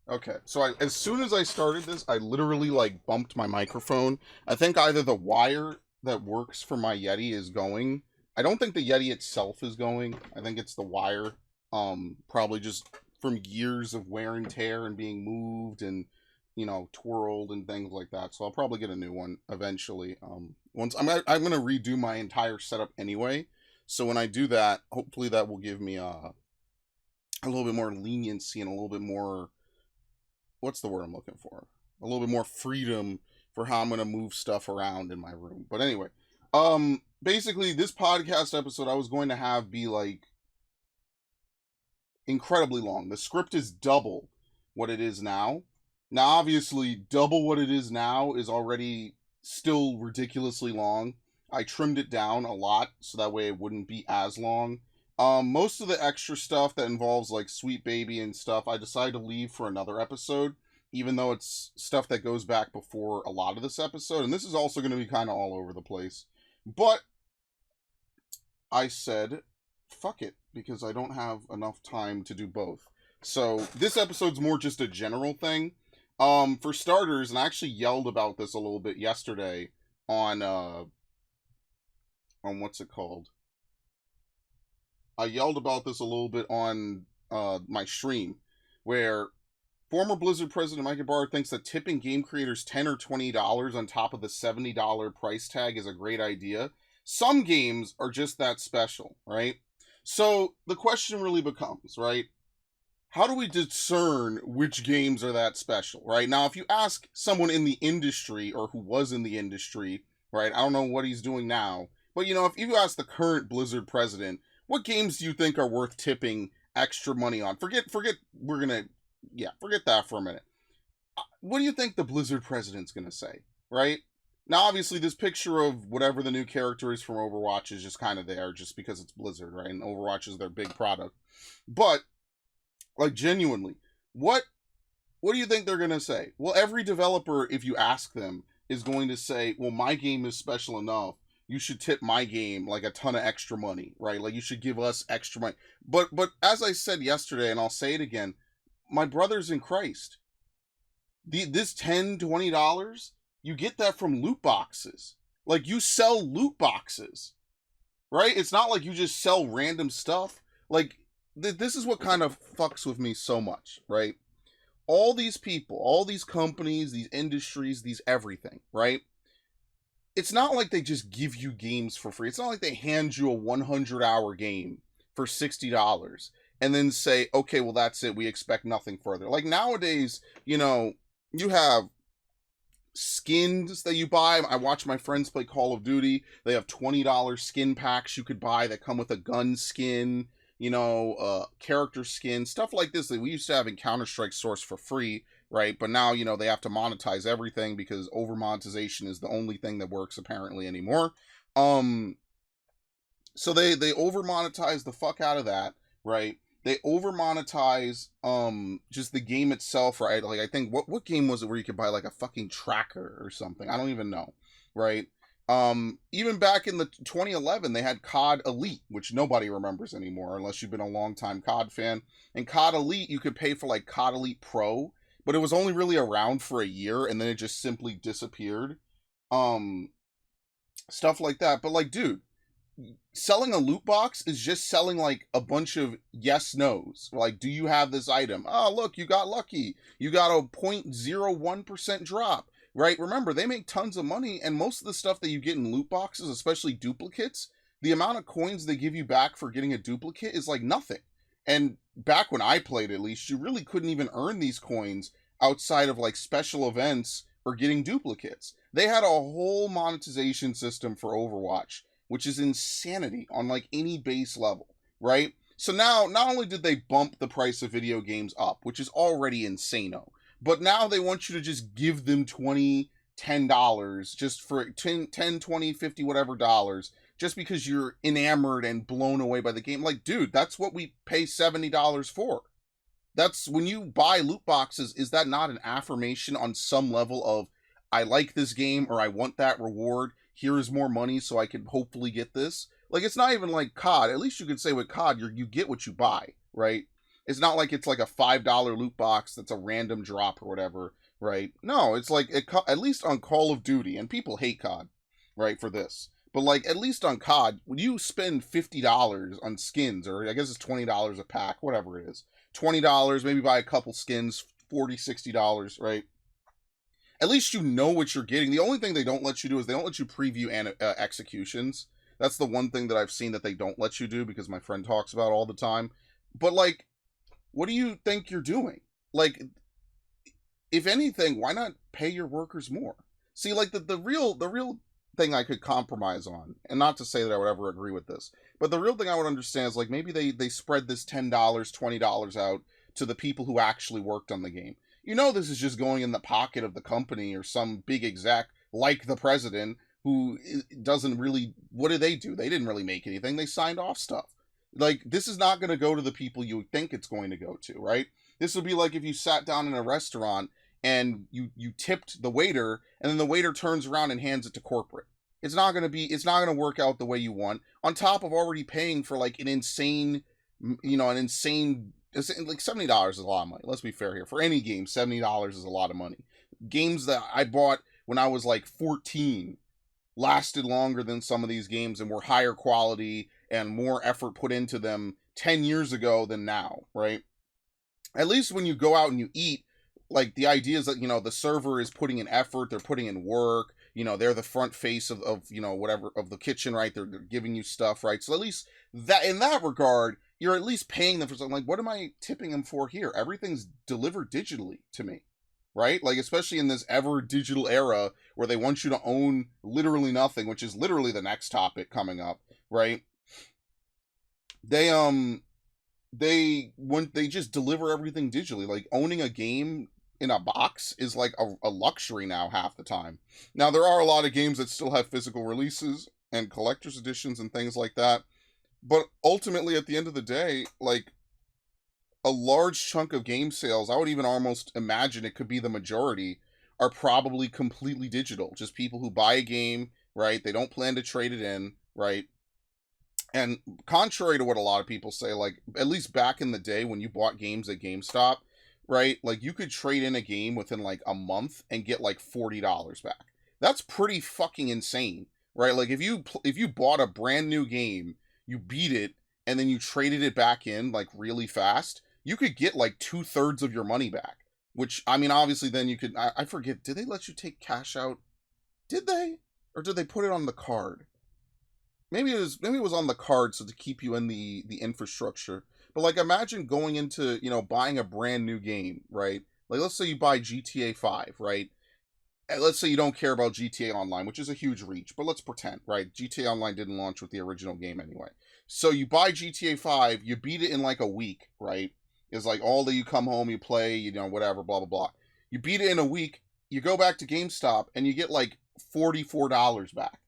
Okay, so as soon as I started this, I literally like bumped my microphone. I think either the wire that works for my Yeti is going. I don't think the Yeti itself is going. I think it's the wire. Probably just from years of wear and tear and being moved and twirled and things like that. So I'll probably get a new one eventually. Once I'm gonna redo my entire setup anyway. So when I do that, hopefully that will give me a little bit more leniency and a little bit more, what's the word I'm looking for? A little bit more freedom for how I'm gonna move stuff around in my room. But anyway, basically this podcast episode I was going to have be like incredibly long. The script is double what it is now. Now, obviously, double what it is now is already still ridiculously long. I trimmed it down a lot so that way it wouldn't be as long. Most of the extra stuff that involves like Sweet Baby and stuff, I decided to leave for another episode, even though it's stuff that goes back before a lot of this episode. And this is also going to be kind of all over the place. But I said, fuck it, because I don't have enough time to do both. So this episode's more just a general thing. For starters, and I actually yelled about this a little bit yesterday on what's it called? I yelled about this a little bit on my stream, where former Blizzard president Mike Ibarra thinks that tipping game creators $10 or $20 on top of the $70 price tag is a great idea. Some games are just that special, right? So the question really becomes, right? How do we discern which games are that special, right? Now, if you ask someone in the industry or who was in the industry, right? I don't know what he's doing now, but if you ask the current Blizzard president, what games do you think are worth tipping extra money on? Forget, forget that for a minute. What do you think the Blizzard president's gonna say, right? Now, obviously, this picture of whatever the new character is from Overwatch is just kind of there just because it's Blizzard, right? And Overwatch is their big product. But like, genuinely, what do you think they're going to say? Well, every developer, if you ask them, is going to say, well, my game is special enough. You should tip my game like a ton of extra money, right? Like, you should give us extra money. But as I said yesterday, and I'll say it again, my brothers in Christ, this $10, $20, you get that from loot boxes. Like, you sell loot boxes, right? It's not like you just sell random stuff. Like, this is what kind of fucks with me so much, right? All these people, all these companies, these industries, these everything, right? It's not like they just give you games for free. It's not like they hand you a 100-hour game for $60 and then say, okay, well, that's it. We expect nothing further. Like nowadays, you have skins that you buy. I watch my friends play Call of Duty. They have $20 skin packs you could buy that come with a gun skin, character skin, stuff like this that we used to have in Counter-Strike Source for free, right? But now, they have to monetize everything because over monetization is the only thing that works apparently anymore. So they over monetize the fuck out of that, right? They over monetize just the game itself, right? Like I think what game was it where you could buy like a fucking tracker or something? I don't even know, right? Even back in the 2011, they had COD Elite, which nobody remembers anymore unless you've been a long-time COD fan. And COD Elite, you could pay for like COD Elite Pro, but it was only really around for a year and then it just simply disappeared. Stuff like that. But like, dude, selling a loot box is just selling like a bunch of yes nos. Like, do you have this item? Oh, look, you got lucky. You got a 0.01% drop. Right? Remember, they make tons of money, and most of the stuff that you get in loot boxes, especially duplicates, the amount of coins they give you back for getting a duplicate is like nothing. And back when I played, at least, you really couldn't even earn these coins outside of like special events or getting duplicates. They had a whole monetization system for Overwatch, which is insanity on like any base level, right? So now, not only did they bump the price of video games up, which is already insano, but now they want you to just give them $20, $10, just for 10, 20, 50, whatever dollars, just because you're enamored and blown away by the game. Like, dude, that's what we pay $70 for. That's when you buy loot boxes, is that not an affirmation on some level of, I like this game or I want that reward, here is more money so I can hopefully get this? Like, it's not even like COD. At least you could say with COD, you get what you buy, right? It's not like it's like a $5 loot box that's a random drop or whatever, right? No, it's like at least on Call of Duty, and people hate COD, right, for this. But like at least on COD, when you spend $50 on skins, or I guess it's $20 a pack, whatever it is, $20, maybe buy a couple skins, $40, $60, right? At least you know what you're getting. The only thing they don't let you do is they don't let you preview executions. That's the one thing that I've seen that they don't let you do because my friend talks about all the time. But like, what do you think you're doing? Like, if anything, why not pay your workers more? See, like the real thing I could compromise on, and not to say that I would ever agree with this, but the real thing I would understand is like maybe they spread this $10, $20 out to the people who actually worked on the game. You know, this is just going in the pocket of the company or some big exec like the president who doesn't really. What did they do? They didn't really make anything. They signed off stuff. Like, this is not going to go to the people you think it's going to go to, right? This would be like if you sat down in a restaurant and you tipped the waiter, and then the waiter turns around and hands it to corporate. It's not going to work out the way you want, on top of already paying for like an insane, an insane, like $70 is a lot of money. Let's be fair here. For any game, $70 is a lot of money. Games that I bought when I was like 14 lasted longer than some of these games and were higher quality and more effort put into them 10 years ago than now, right? At least when you go out and you eat, like, the idea is that, the server is putting in effort, they're putting in work, they're the front face of whatever, of the kitchen, right? They're giving you stuff, right? So at least that, in that regard, you're at least paying them for something. Like, what am I tipping them for here? Everything's delivered digitally to me, right? Like, especially in this ever digital era where they want you to own literally nothing, which is literally the next topic coming up, right? They they just deliver everything digitally. Like, owning a game in a box is like a luxury now half the time. Now, there are a lot of games that still have physical releases and collector's editions and things like that, but ultimately at the end of the day, like, a large chunk of game sales, I would even almost imagine it could be the majority, are probably completely digital. Just people who buy a game, right? They don't plan to trade it in, right? And contrary to what a lot of people say, like, at least back in the day when you bought games at GameStop, right? Like, you could trade in a game within like a month and get like $40 back. That's pretty fucking insane, right? Like, if you bought a brand new game, you beat it, and then you traded it back in like really fast, you could get like 2/3 of your money back. Which, I mean, obviously then you could, I forget, did they let you take cash out? Did they? Or did they put it on the card? Maybe it was on the card, so to keep you in the infrastructure. But like, imagine going into, buying a brand new game, right? Like, let's say you buy GTA 5, right? And let's say you don't care about GTA Online, which is a huge reach, but let's pretend, right? GTA Online didn't launch with the original game anyway. So you buy GTA 5, you beat it in like a week, right? It's like all day you come home, you play, whatever, blah blah blah. You beat it in a week, you go back to GameStop and you get like $44 back.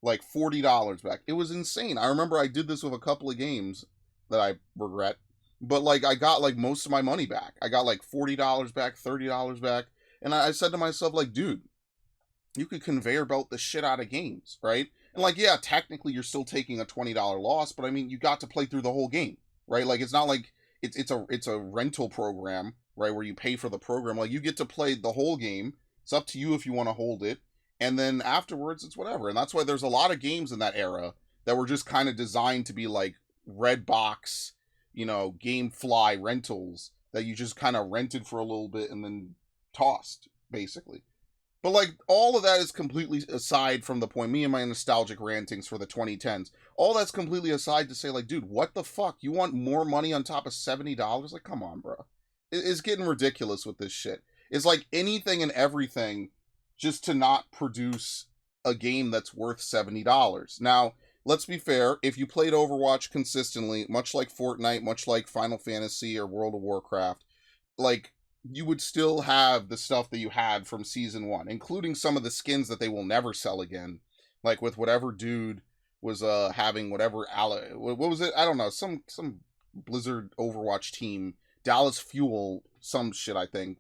Like $40 back. It was insane. I remember I did this with a couple of games that I regret. But like, I got like most of my money back. I got like $40 back, $30 back. And I said to myself, like, dude, you could conveyor belt the shit out of games, right? And like, yeah, technically you're still taking a $20 loss, but I mean, you got to play through the whole game, right? Like, it's not like it's a rental program, right, where you pay for the program. Like, you get to play the whole game. It's up to you if you want to hold it, and then afterwards it's whatever. And that's why there's a lot of games in that era that were just kind of designed to be like red box, game fly rentals that you just kind of rented for a little bit and then tossed, basically. But like, all of that is completely aside from the point. Me and my nostalgic rantings for the 2010s, all that's completely aside to say, like, dude, what the fuck? You want more money on top of $70? Like, come on, bro. It's getting ridiculous with this shit. It's like anything and everything just to not produce a game that's worth $70. Now, let's be fair. If you played Overwatch consistently, much like Fortnite, much like Final Fantasy or World of Warcraft, like, you would still have the stuff that you had from season 1, including some of the skins that they will never sell again. Like with whatever dude was having whatever what was it? I don't know. Some Blizzard Overwatch team, Dallas Fuel, some shit, I think,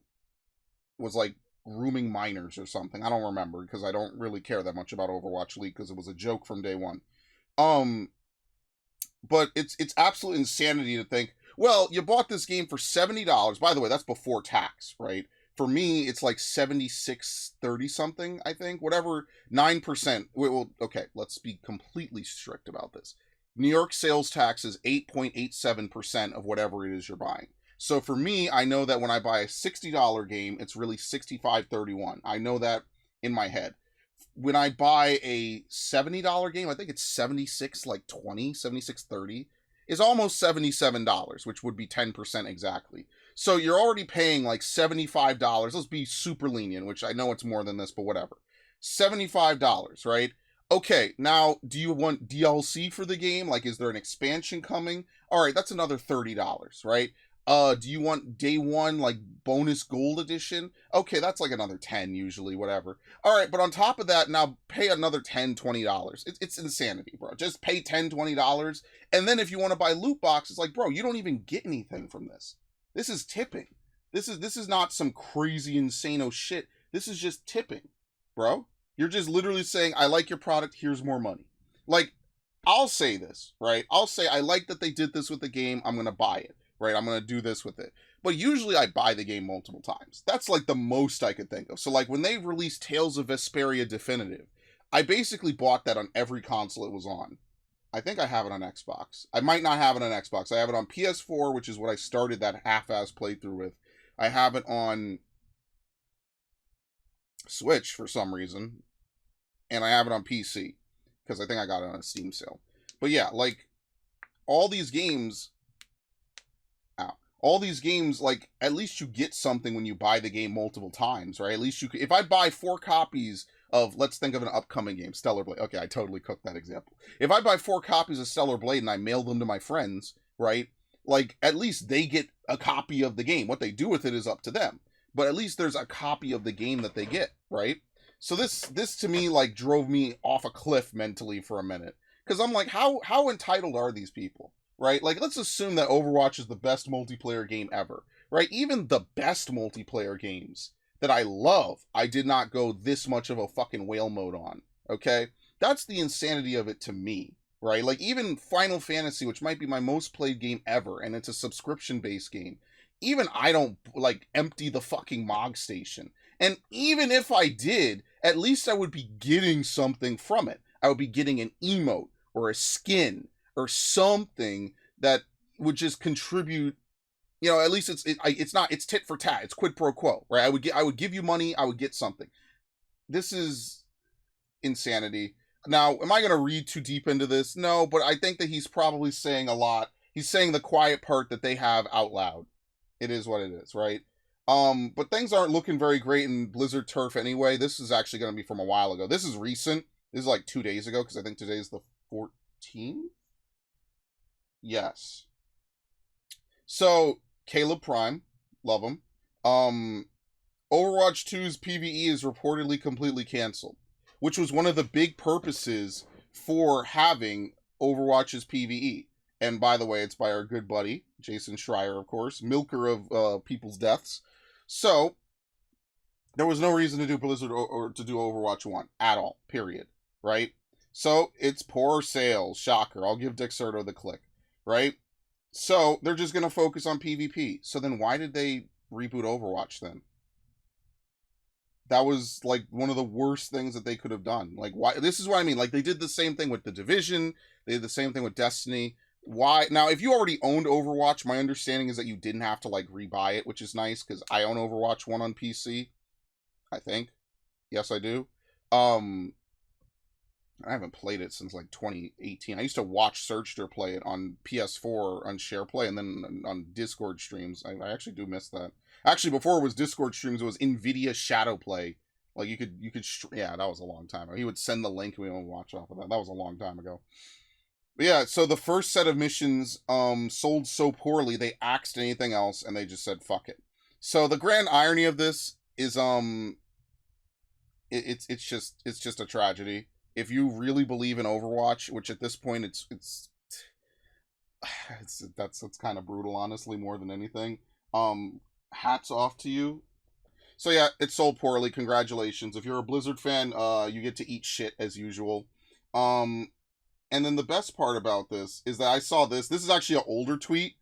was like grooming minors or something. I don't remember because I don't really care that much about Overwatch League because it was a joke from day one. Um but it's absolute insanity to think, well, you bought this game for $70. By the way, that's before tax, right? For me, it's like 76.30 something, I think. Whatever, 9%. Well, okay, let's be completely strict about this. New York sales tax is 8.87% of whatever it is you're buying. So for me, I know that when I buy a $60 game, it's really 65.31. I know that in my head. When I buy a $70 game, I think it's 76 like 20, 76.30, is almost $77, which would be 10% exactly. So you're already paying like $75. Let's be super lenient, which I know it's more than this, but whatever. $75, right? Okay, now do you want DLC for the game? Like, is there an expansion coming? All right, that's another $30, right? Do you want day one like bonus gold edition? Okay, that's like another 10 usually, whatever. All right, but on top of that, now pay another $10, $20. It's insanity, bro. Just pay $10, $20, and then if you want to buy loot boxes, like, bro, you don't even get anything from this. This is tipping. This is not some crazy insano shit. This is just tipping, bro. You're just literally saying, I like your product, here's more money. Like, I'll say this, right? I'll say, I like that they did this with the game, I'm gonna buy it, right? I'm gonna do this with it. But usually I buy the game multiple times. That's like the most I could think of. So like when they released Tales of Vesperia Definitive, I basically bought that on every console it was on. I think I have it on Xbox. I might not have it on Xbox. I have it on PS4, which is what I started that half-ass playthrough with. I have it on Switch for some reason, and I have it on PC because I think I got it on a Steam sale. But yeah, like all these games, all these games, like at least you get something when you buy the game multiple times, right? At least you could, if I buy 4 copies of, let's think of an upcoming game, Stellar Blade. Okay, I totally cooked that example. If I buy 4 copies of Stellar Blade and I mail them to my friends, right? Like at least they get a copy of the game. What they do with it is up to them. But at least there's a copy of the game that they get, right? So this to me like drove me off a cliff mentally for a minute. Because I'm like, how entitled are these people? Right? Like, let's assume that Overwatch is the best multiplayer game ever, right? Even the best multiplayer games that I love, I did not go this much of a fucking whale mode on, okay? That's the insanity of it to me, right? Like, even Final Fantasy, which might be my most played game ever, and it's a subscription-based game, even I don't, like, empty the fucking Mog Station. And even if I did, at least I would be getting something from it. I would be getting an emote or a skin or something that would just contribute. At least it's not, it's tit for tat, it's quid pro quo, right? I would give you money, I would get something. This is insanity. Now, am I going to read too deep into this? No, but I think that he's probably saying a lot. He's saying the quiet part that they have out loud. It is what it is, right? But things aren't looking very great in Blizzard Turf anyway. This is actually going to be from a while ago. This is recent. This is like 2 days ago, because I think today's the 14th. Yes. So, Caleb Prime, love him. Overwatch 2's PvE is reportedly completely canceled, which was one of the big purposes for having Overwatch's PvE. And by the way, it's by our good buddy, Jason Schreier, of course, milker of people's deaths. So, there was no reason to do Blizzard or to do Overwatch 1 at all, period, right? So, it's poor sales, shocker. I'll give Dexerto the click, right? So, they're just going to focus on PvP. So then why did they reboot Overwatch then? That was, like, one of the worst things that they could have done. Like, why? This is what I mean. Like, they did the same thing with The Division. They did the same thing with Destiny. Why? Now, if you already owned Overwatch, my understanding is that you didn't have to, like, rebuy it, which is nice, because I own Overwatch 1 on PC. I think. Yes, I do. I haven't played it since like 2018. I used to watch Searchter play it on PS4 on SharePlay and then on Discord streams. I actually do miss that. Actually, before it was Discord streams, it was NVIDIA Shadowplay. Like yeah, that was a long time ago. He would send the link and we would watch off of that. That was a long time ago. But yeah, so the first set of missions sold so poorly they axed anything else and they just said fuck it. So the grand irony of this is it's just a tragedy. If you really believe in Overwatch, which at this point that's kind of brutal, honestly, more than anything. Hats off to you. So yeah, it sold poorly. Congratulations. If you're a Blizzard fan, you get to eat shit as usual. And then the best part about this is that I saw this. This is actually an older tweet,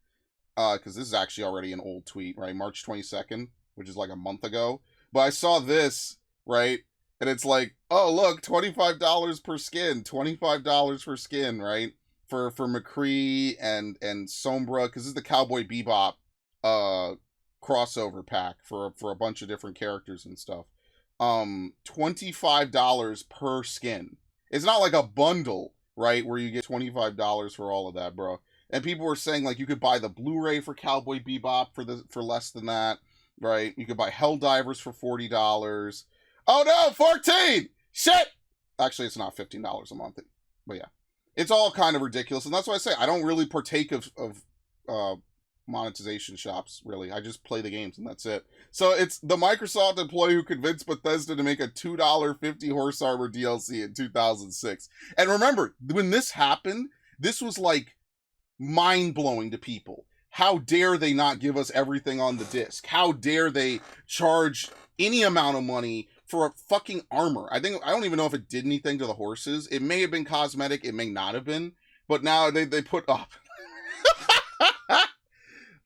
because this is actually already an old tweet, right? March 22nd, which is like a month ago. But I saw this, right? And it's like, oh, look, $25 per skin, $25 per skin, right? For McCree and Sombra, because this is the Cowboy Bebop crossover pack for a bunch of different characters and stuff. $25 per skin. It's not like a bundle, right, where you get $25 for all of that, bro. And people were saying like you could buy the Blu-ray for Cowboy Bebop for less than that, right? You could buy Helldivers for $40. Oh no, 14! Shit! Actually, it's not $15 a month, but yeah, it's all kind of ridiculous, and that's why I say I don't really partake of monetization shops. Really, I just play the games and that's it. So it's the Microsoft employee who convinced Bethesda to make a $2.50 horse armor DLC in 2006. And remember, when this happened, this was like mind-blowing to people. How dare they not give us everything on the disc? How dare they charge any amount of money for a fucking armor? I don't even know if it did anything to the horses. It may have been cosmetic, it may not have been, but now they put up.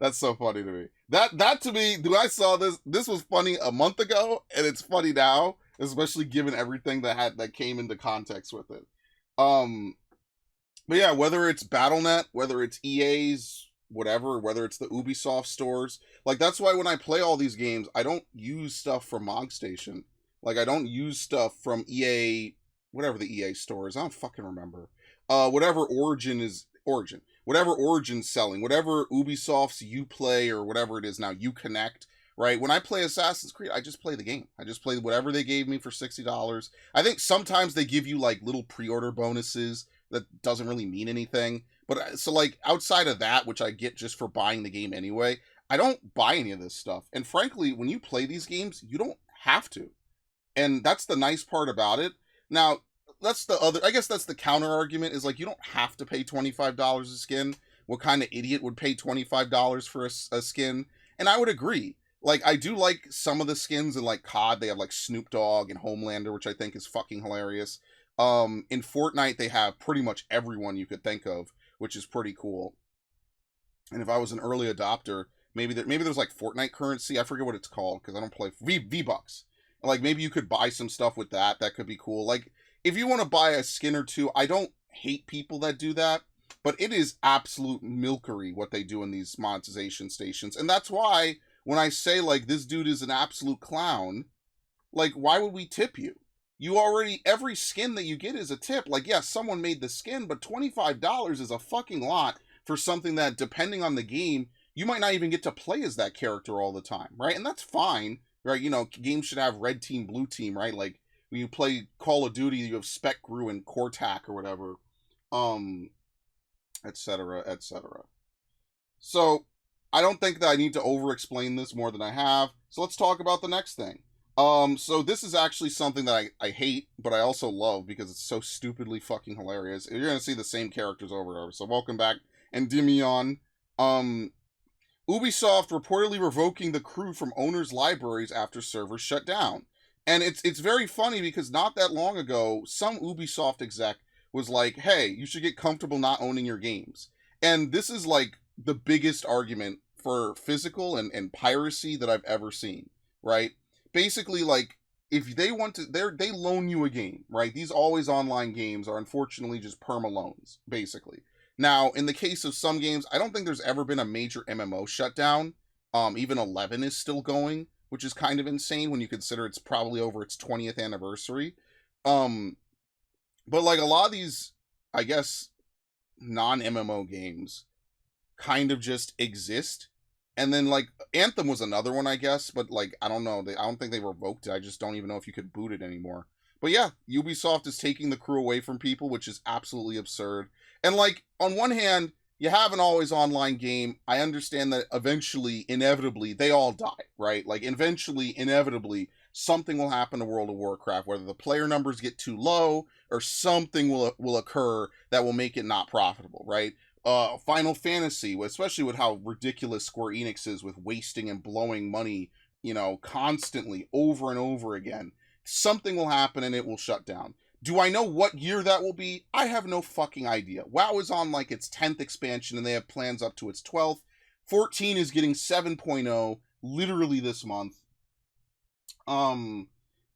That's so funny to me. That to me, when I saw this was funny a month ago, and it's funny now, especially given everything that came into context with it. But yeah, whether it's Battle.net, whether it's EA's, whatever, whether it's the Ubisoft stores, like that's why when I play all these games, I don't use stuff from MogStation. Like I don't use stuff from EA, whatever the EA store is. I don't fucking remember. Whatever whatever Origin's selling, whatever Ubisoft's Uplay or whatever it is now, Uconnect, right? When I play Assassin's Creed, I just play the game. I just play whatever they gave me for $60. I think sometimes they give you like little pre-order bonuses that doesn't really mean anything. But so like outside of that, which I get just for buying the game anyway, I don't buy any of this stuff. And frankly, when you play these games, you don't have to. And that's the nice part about it. Now, that's the other, I guess that's the counter argument, is like you don't have to pay $25 a skin. What kind of idiot would pay $25 for a skin? And I would agree. Like I do like some of the skins in like COD. They have like Snoop Dogg and Homelander, which I think is fucking hilarious. In Fortnite they have pretty much everyone you could think of, which is pretty cool. And if I was an early adopter, maybe there's like Fortnite currency. I forget what it's called because I don't play V-Bucks. Like maybe you could buy some stuff with that. That could be cool. Like if you want to buy a skin or two, I don't hate people that do that, but it is absolute milkery what they do in these monetization stations. And that's why when I say like this dude is an absolute clown, like why would we tip you? You already, every skin that you get is a tip. Like, yes, someone made the skin, but $25 is a fucking lot for something that, depending on the game, you might not even get to play as that character all the time, right? And that's fine, right? You know, games should have red team, blue team, right? Like, when you play Call of Duty, you have Spec Gru and Cortac or whatever, etc., etc. So, I don't think that I need to over-explain this more than I have. So let's talk about the next thing. So this is actually something that I hate, but I also love because it's so stupidly fucking hilarious. You're gonna see the same characters over and over. So welcome back, Endymion. Ubisoft reportedly revoking the crew from owners' libraries after servers shut down. And it's very funny because not that long ago, some Ubisoft exec was like, hey, you should get comfortable not owning your games. And this is like the biggest argument for physical and piracy that I've ever seen, right? Basically, like, if they want to, they loan you a game, right? These always online games are unfortunately just perma loans, basically. Now, in the case of some games, I don't think there's ever been a major MMO shutdown. Even 11 is still going, which is kind of insane when you consider it's probably over its 20th anniversary. But like a lot of these, I guess, non-MMO games kind of just exist. And then, like, Anthem was another one, I guess, but, like, I don't know. I don't think they revoked it. I just don't even know if you could boot it anymore. But yeah, Ubisoft is taking the crew away from people, which is absolutely absurd. And, like, on one hand, you have an always online game. I understand that eventually, inevitably, they all die, right? Like, eventually, inevitably, something will happen to World of Warcraft, whether the player numbers get too low or something will occur that will make it not profitable, right? Final Fantasy, especially with how ridiculous Square Enix is with wasting and blowing money, you know, constantly over and over again. Something will happen and it will shut down. Do I know what year that will be? I have no fucking idea. WoW is on like its 10th expansion and they have plans up to its 12th. 14 is getting 7.0 literally this month.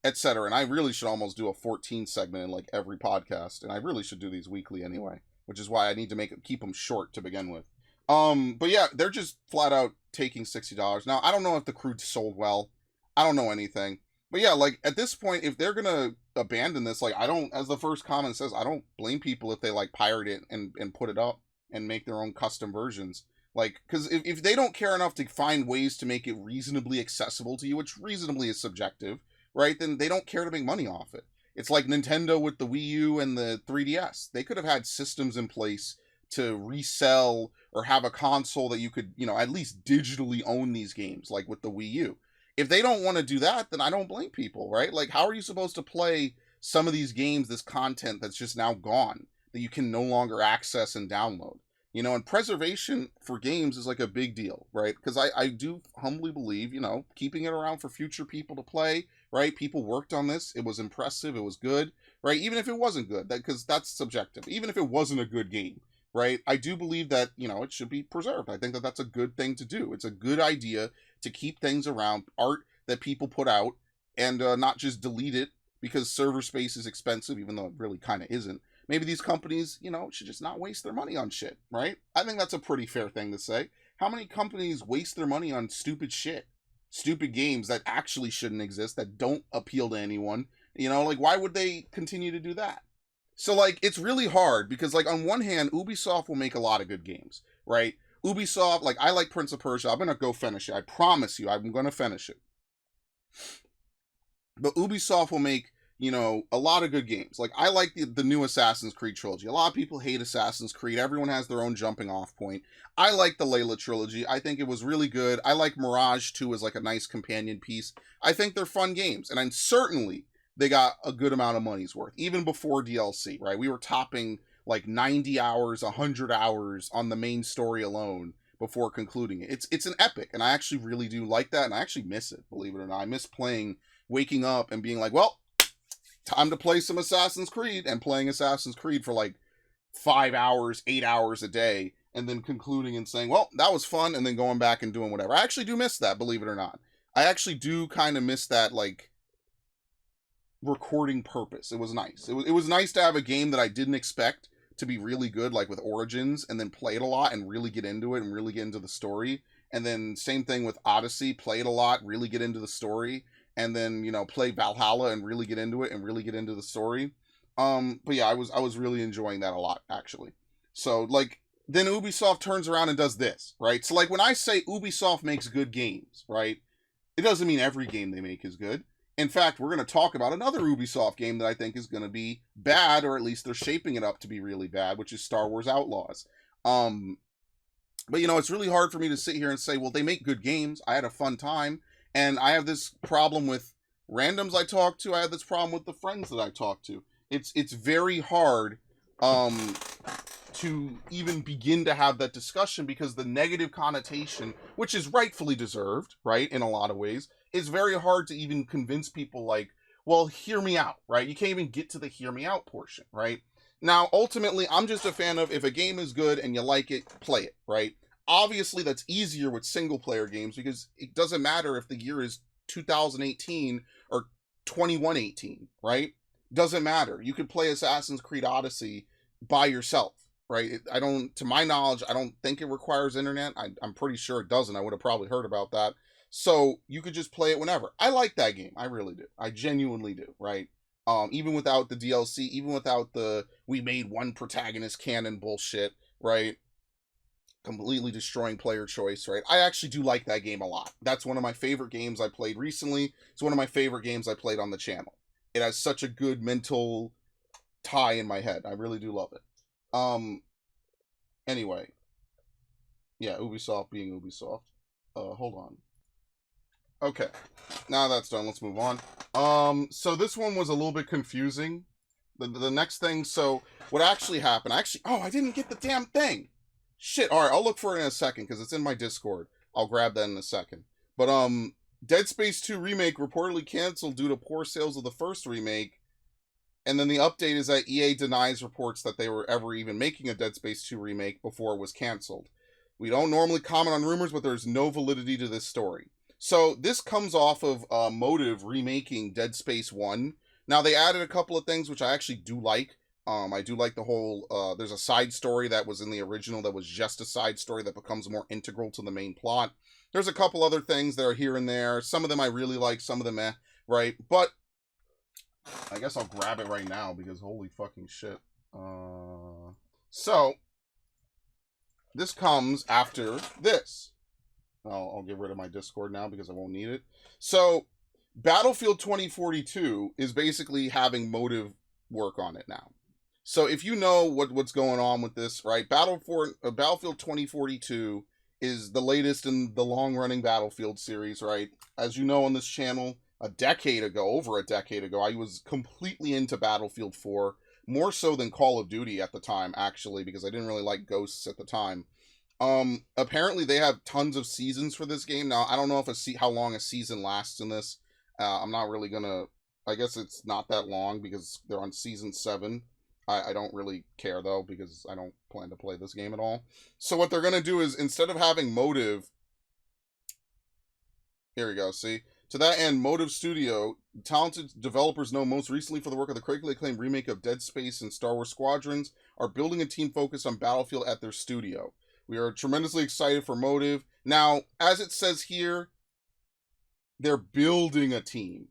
Etc. And I really should almost do a 14 segment in like every podcast, and I really should do these weekly anyway, which is why I need to keep them short to begin with. But yeah, they're just flat out taking $60. Now, I don't know if the crew sold well. I don't know anything. But yeah, like at this point, if they're gonna abandon this, like I don't, as the first comment says, I don't blame people if they like pirate it and put it up and make their own custom versions. Like, because if they don't care enough to find ways to make it reasonably accessible to you, which reasonably is subjective, right, then they don't care to make money off it. It's like Nintendo with the Wii U and the 3DS. They could have had systems in place to resell or have a console that you could, at least digitally own these games, like with the Wii U. If they don't want to do that, then I don't blame people, right? Like, how are you supposed to play some of these games, this content that's just now gone, that you can no longer access and download? And preservation for games is like a big deal, right? Because I do humbly believe, keeping it around for future people to play, right? People worked on this. It was impressive. It was good, right? Even if it wasn't good, because that's subjective. Even if it wasn't a good game, right? I do believe that, it should be preserved. I think that that's a good thing to do. It's a good idea to keep things around, art that people put out, and not just delete it because server space is expensive, even though it really kind of isn't. Maybe these companies, should just not waste their money on shit, right? I think that's a pretty fair thing to say. How many companies waste their money on stupid shit? Stupid games that actually shouldn't exist, that don't appeal to anyone? Like, why would they continue to do that? So, like, it's really hard because, like, on one hand, Ubisoft will make a lot of good games, right? Ubisoft, like, I like Prince of Persia. I'm going to go finish it. I promise you, I'm going to finish it. But Ubisoft will make, a lot of good games. Like, I like the new Assassin's Creed trilogy. A lot of people hate Assassin's Creed. Everyone has their own jumping off point. I like the Layla trilogy. I think it was really good. I like Mirage 2 as like a nice companion piece. I think they're fun games. And certainly they got a good amount of money's worth, even before DLC, right? We were topping like 90 hours, 100 hours on the main story alone before concluding it. It's an epic, and I actually really do like that, and I actually miss it, believe it or not. I miss waking up and being like, well, time to play some Assassin's Creed, and playing Assassin's Creed for like 5 hours, 8 hours a day, and then concluding and saying, well, that was fun, and then going back and doing whatever. I actually do miss that, believe it or not. I actually do kind of miss that, like, recording purpose. It was nice. It was nice to have a game that I didn't expect to be really good, like with Origins, and then play it a lot and really get into it and really get into the story. And then same thing with Odyssey, play it a lot, really get into the story, and then, play Valhalla and really get into it and really get into the story. But yeah, I was really enjoying that a lot, actually. So, like, then Ubisoft turns around and does this, right? So, like, when I say Ubisoft makes good games, right, it doesn't mean every game they make is good. In fact, we're going to talk about another Ubisoft game that I think is going to be bad, or at least they're shaping it up to be really bad, which is Star Wars Outlaws. But, it's really hard for me to sit here and say, well, they make good games. I had a fun time. And I have this problem with randoms I talk to. I have this problem with the friends that I talk to. It's very hard to even begin to have that discussion because the negative connotation, which is rightfully deserved, right, in a lot of ways, is very hard to even convince people like, well, hear me out, right? You can't even get to the hear me out portion, right? Now, ultimately, I'm just a fan of if a game is good and you like it, play it, right? Obviously, that's easier with single-player games because it doesn't matter if the year is 2018 or 2118, right? Doesn't matter. You could play Assassin's Creed Odyssey by yourself, right? To my knowledge, I don't think it requires internet. I'm pretty sure it doesn't. I would have probably heard about that. So you could just play it whenever. I like that game. I really do. I genuinely do, right? Even without the DLC, even without the we made one protagonist canon bullshit, right? Completely destroying player choice, right? I actually do like that game a lot. That's one of my favorite games I played recently. It's one of my favorite games I played on the channel. It has such a good mental tie in my head. I really do love it. Anyway. Yeah, Ubisoft being Ubisoft. Hold on. Okay. Now that's done. Let's move on. So this one was a little bit confusing. The next thing, so what actually happened, I didn't get the damn thing. Shit, alright, I'll look for it in a second, because it's in my Discord. I'll grab that in a second. But, Dead Space 2 Remake reportedly canceled due to poor sales of the first remake, And then the update is that EA denies reports that they were ever even making a Dead Space 2 remake before it was canceled. We don't normally comment on rumors, but there's no validity to this story. So this comes off of Motive remaking Dead Space 1. Now, they added a couple of things which I actually do like. I do like the whole, there's a side story that was in the original that was just a side story that becomes more integral to the main plot. There's a couple other things that are here and there. Some of them I really like, some of them right? But I guess I'll grab it right now because holy fucking shit. So, this comes after this. I'll get rid of my Discord now because I won't need it. So, Battlefield 2042 is basically having Motive work on it now. So if you know what's going on with this, right? Battlefield 2042 is the latest in the long-running Battlefield series, right? As you know on this channel, over a decade ago, I was completely into Battlefield 4, more so than Call of Duty at the time, actually, because I didn't really like Ghosts at the time. Apparently they have tons of seasons for this game. Now, I don't know how long a season lasts in this. I'm not really gonna, I guess it's not that long because they're on season 7. I don't really care, though, because I don't plan to play this game at all. So what they're going to do is, instead of having Motive... Here we go, see? To that end, Motive Studio, talented developers known most recently for the work of the critically acclaimed remake of Dead Space and Star Wars Squadrons, are building a team focused on Battlefield at their studio. We are tremendously excited for Motive. Now, as it says here, they're building a team.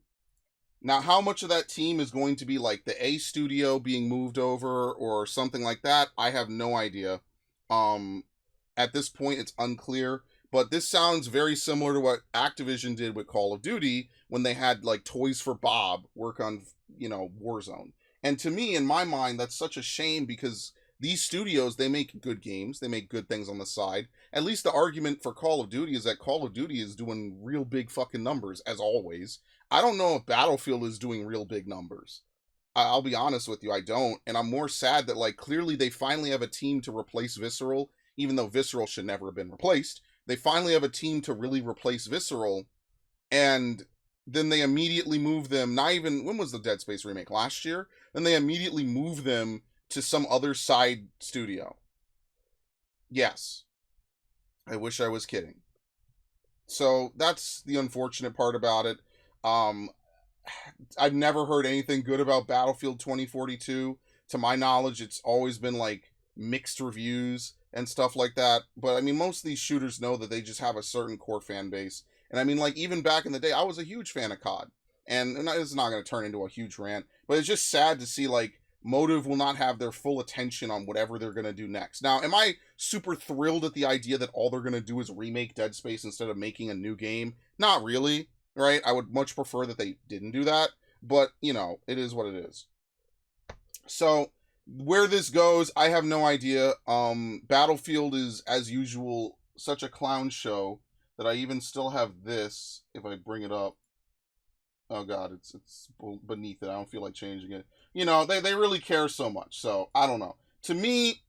Now, how much of that team is going to be like the A studio being moved over or something like that, I have no idea. At this point, it's unclear. But this sounds very similar to what Activision did with Call of Duty when they had, like, Toys for Bob work on, Warzone. And to me, in my mind, that's such a shame because these studios, they make good games. They make good things on the side. At least the argument for Call of Duty is that Call of Duty is doing real big fucking numbers, as always. I don't know if Battlefield is doing real big numbers. I'll be honest with you, I don't. And I'm more sad that, like, clearly they finally have a team to replace Visceral, even though Visceral should never have been replaced. They finally have a team to really replace Visceral, and then they immediately move them, when was the Dead Space remake? Last year? Then they immediately move them to some other side studio. Yes. I wish I was kidding. So, that's the unfortunate part about it. I've never heard anything good about Battlefield 2042. To my knowledge, it's always been, like, mixed reviews and stuff like that. But, I mean, most of these shooters know that they just have a certain core fan base. And, I mean, like, even back in the day, I was a huge fan of COD. And it's not going to turn into a huge rant. But it's just sad to see, like, Motive will not have their full attention on whatever they're going to do next. Now, am I super thrilled at the idea that all they're going to do is remake Dead Space instead of making a new game? Not really, right? I would much prefer that they didn't do that. But, it is what it is. So, where this goes, I have no idea. Battlefield is, as usual, such a clown show that I even still have this, if I bring it up. Oh god, it's beneath it. I don't feel like changing it. They really care so much, so I don't know. To me,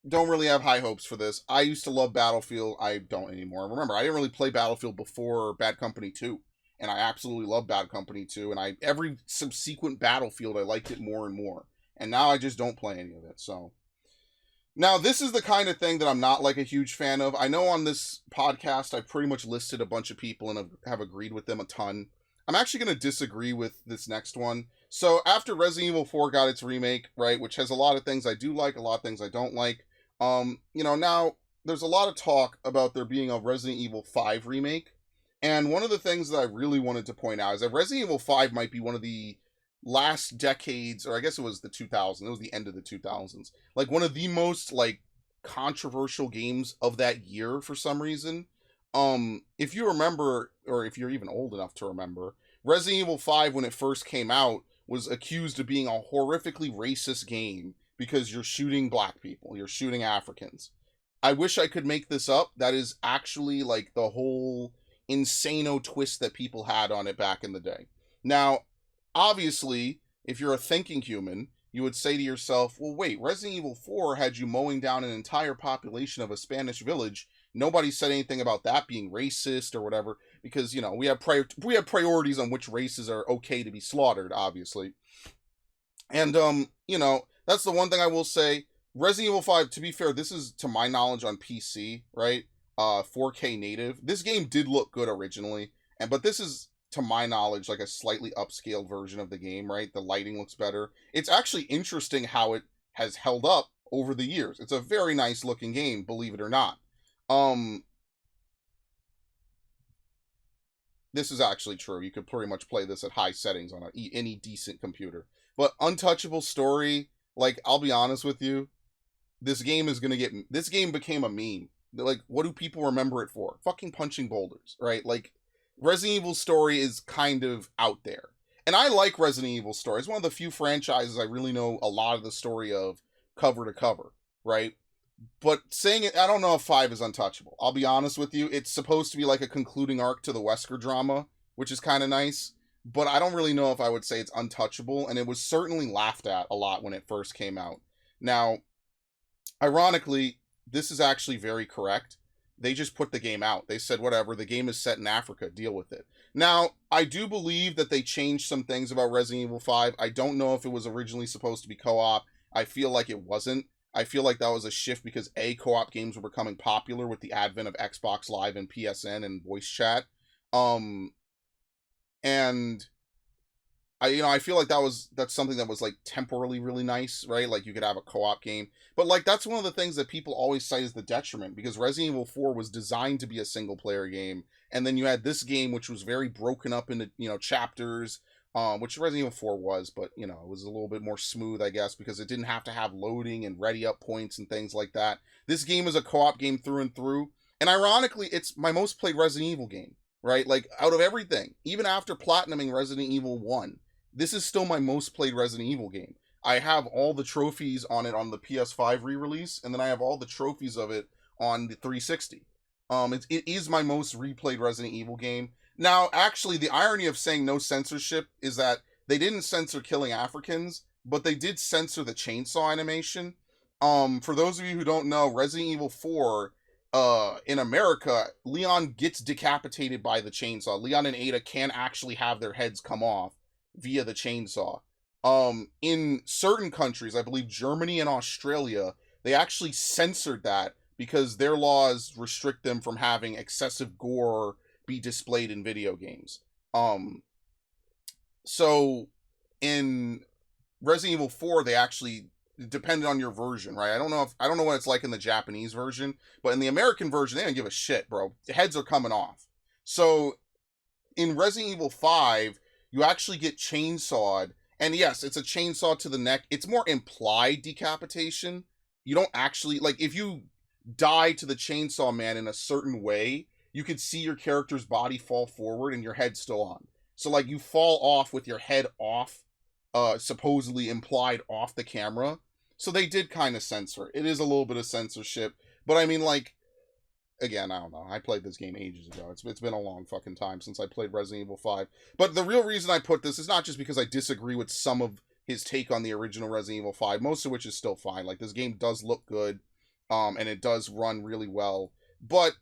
don't really have high hopes for this. I used to love Battlefield. I don't anymore. Remember, I didn't really play Battlefield before Bad Company 2. And I absolutely love Bad Company 2. And every subsequent Battlefield, I liked it more and more. And now I just don't play any of it, so. Now, this is the kind of thing that I'm not, like, a huge fan of. I know on this podcast, I've pretty much listed a bunch of people and have agreed with them a ton. I'm actually going to disagree with this next one. So, after Resident Evil 4 got its remake, right, which has a lot of things I do like, a lot of things I don't like, now, there's a lot of talk about there being a Resident Evil 5 remake. And one of the things that I really wanted to point out is that Resident Evil 5 might be one of the last decades, or I guess it was the 2000s, it was the end of the 2000s, like one of the most, like, controversial games of that year for some reason. If you remember, or if you're even old enough to remember, Resident Evil 5, when it first came out, was accused of being a horrifically racist game because you're shooting black people, you're shooting Africans. I wish I could make this up. That is actually, like, the whole insano twist that people had on it back in the day. Now, obviously, if you're a thinking human, you would say to yourself, well, wait, Resident Evil 4 had you mowing down an entire population of a Spanish village. Nobody said anything about that being racist or whatever, because, we have priorities on which races are okay to be slaughtered, obviously. And that's the one thing I will say. Resident Evil 5, to be fair, this is to my knowledge on PC, right? 4K native. This game did look good originally, but this is to my knowledge like a slightly upscaled version of the game, right? The lighting looks better. It's actually interesting how it has held up over the years. It's a very nice looking game, believe it or not. Um this is actually true. You could pretty much play this at high settings on any decent computer. But Untouchable Story, like, I'll be honest with you, this game became a meme. Like, what do people remember it for? Fucking punching boulders, right? Like, Resident Evil Story is kind of out there. And I like Resident Evil Story. It's one of the few franchises I really know a lot of the story of cover to cover, right? But saying it, I don't know if 5 is untouchable. I'll be honest with you. It's supposed to be like a concluding arc to the Wesker drama, which is kind of nice. But I don't really know if I would say it's untouchable, and it was certainly laughed at a lot when it first came out. Now, ironically, this is actually very correct. They just put the game out. They said, whatever, the game is set in Africa, deal with it. Now, I do believe that they changed some things about Resident Evil 5. I don't know if it was originally supposed to be co op. I feel like it wasn't. I feel like that was a shift because co op games were becoming popular with the advent of Xbox Live and PSN and voice chat. Um, and I feel like that's something that was like temporarily really nice, right? Like you could have a co-op game. But like that's one of the things that people always cite as the detriment because Resident Evil 4 was designed to be a single player game, and then you had this game which was very broken up into, chapters, which Resident Evil 4 was, but it was a little bit more smooth, I guess, because it didn't have to have loading and ready up points and things like that. This game is a co-op game through and through. And ironically, it's my most played Resident Evil game, right? Like out of everything, even after platinuming Resident Evil 1, this is still my most played Resident Evil game. I have all the trophies on it on the PS5 re-release, and then I have all the trophies of it on the 360. It is my most replayed Resident Evil game. Now, actually, the irony of saying no censorship is that they didn't censor killing Africans, but they did censor the chainsaw animation. For those of you who don't know, Resident Evil 4, in America, Leon gets decapitated by the chainsaw. Leon and Ada can actually have their heads come off via the chainsaw. In certain countries, I believe Germany and Australia, they actually censored that because their laws restrict them from having excessive gore be displayed in video games. So in Resident Evil 4, they actually depended on your version, right? I don't know what it's like in the Japanese version, but in the American version, they don't give a shit, bro. The heads are coming off. So in Resident Evil 5, you actually get chainsawed, and yes, it's a chainsaw to the neck. It's more implied decapitation. You don't actually, like, if you die to the chainsaw man in a certain way, you could see your character's body fall forward and your head's still on. So, like, you fall off with your head off, supposedly implied off the camera. So they did kind of censor it. It is a little bit of censorship, but I mean, like, again, I don't know. I played this game ages ago. It's been a long fucking time since I played Resident Evil 5. But the real reason I put this is not just because I disagree with some of his take on the original Resident Evil 5, most of which is still fine. Like, this game does look good, and it does run really well. But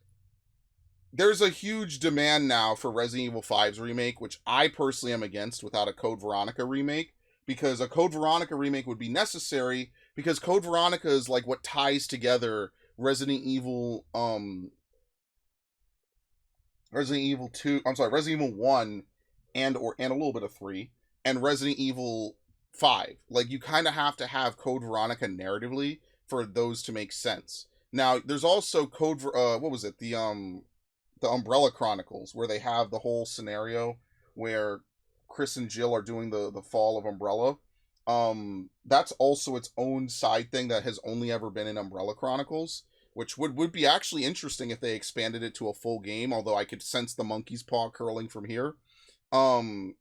there's a huge demand now for Resident Evil 5's remake, which I personally am against without a Code Veronica remake, because a Code Veronica remake would be necessary, because Code Veronica is like what ties together Resident Evil 2, I'm sorry, Resident Evil 1 and a little bit of 3 and Resident Evil 5. Like, you kind of have to have Code Veronica narratively for those to make sense. Now, there's also what was it? The Umbrella Chronicles, where they have the whole scenario where Chris and Jill are doing the fall of Umbrella. That's also its own side thing that has only ever been in Umbrella Chronicles, which would be actually interesting if they expanded it to a full game, although I could sense the monkey's paw curling from here. And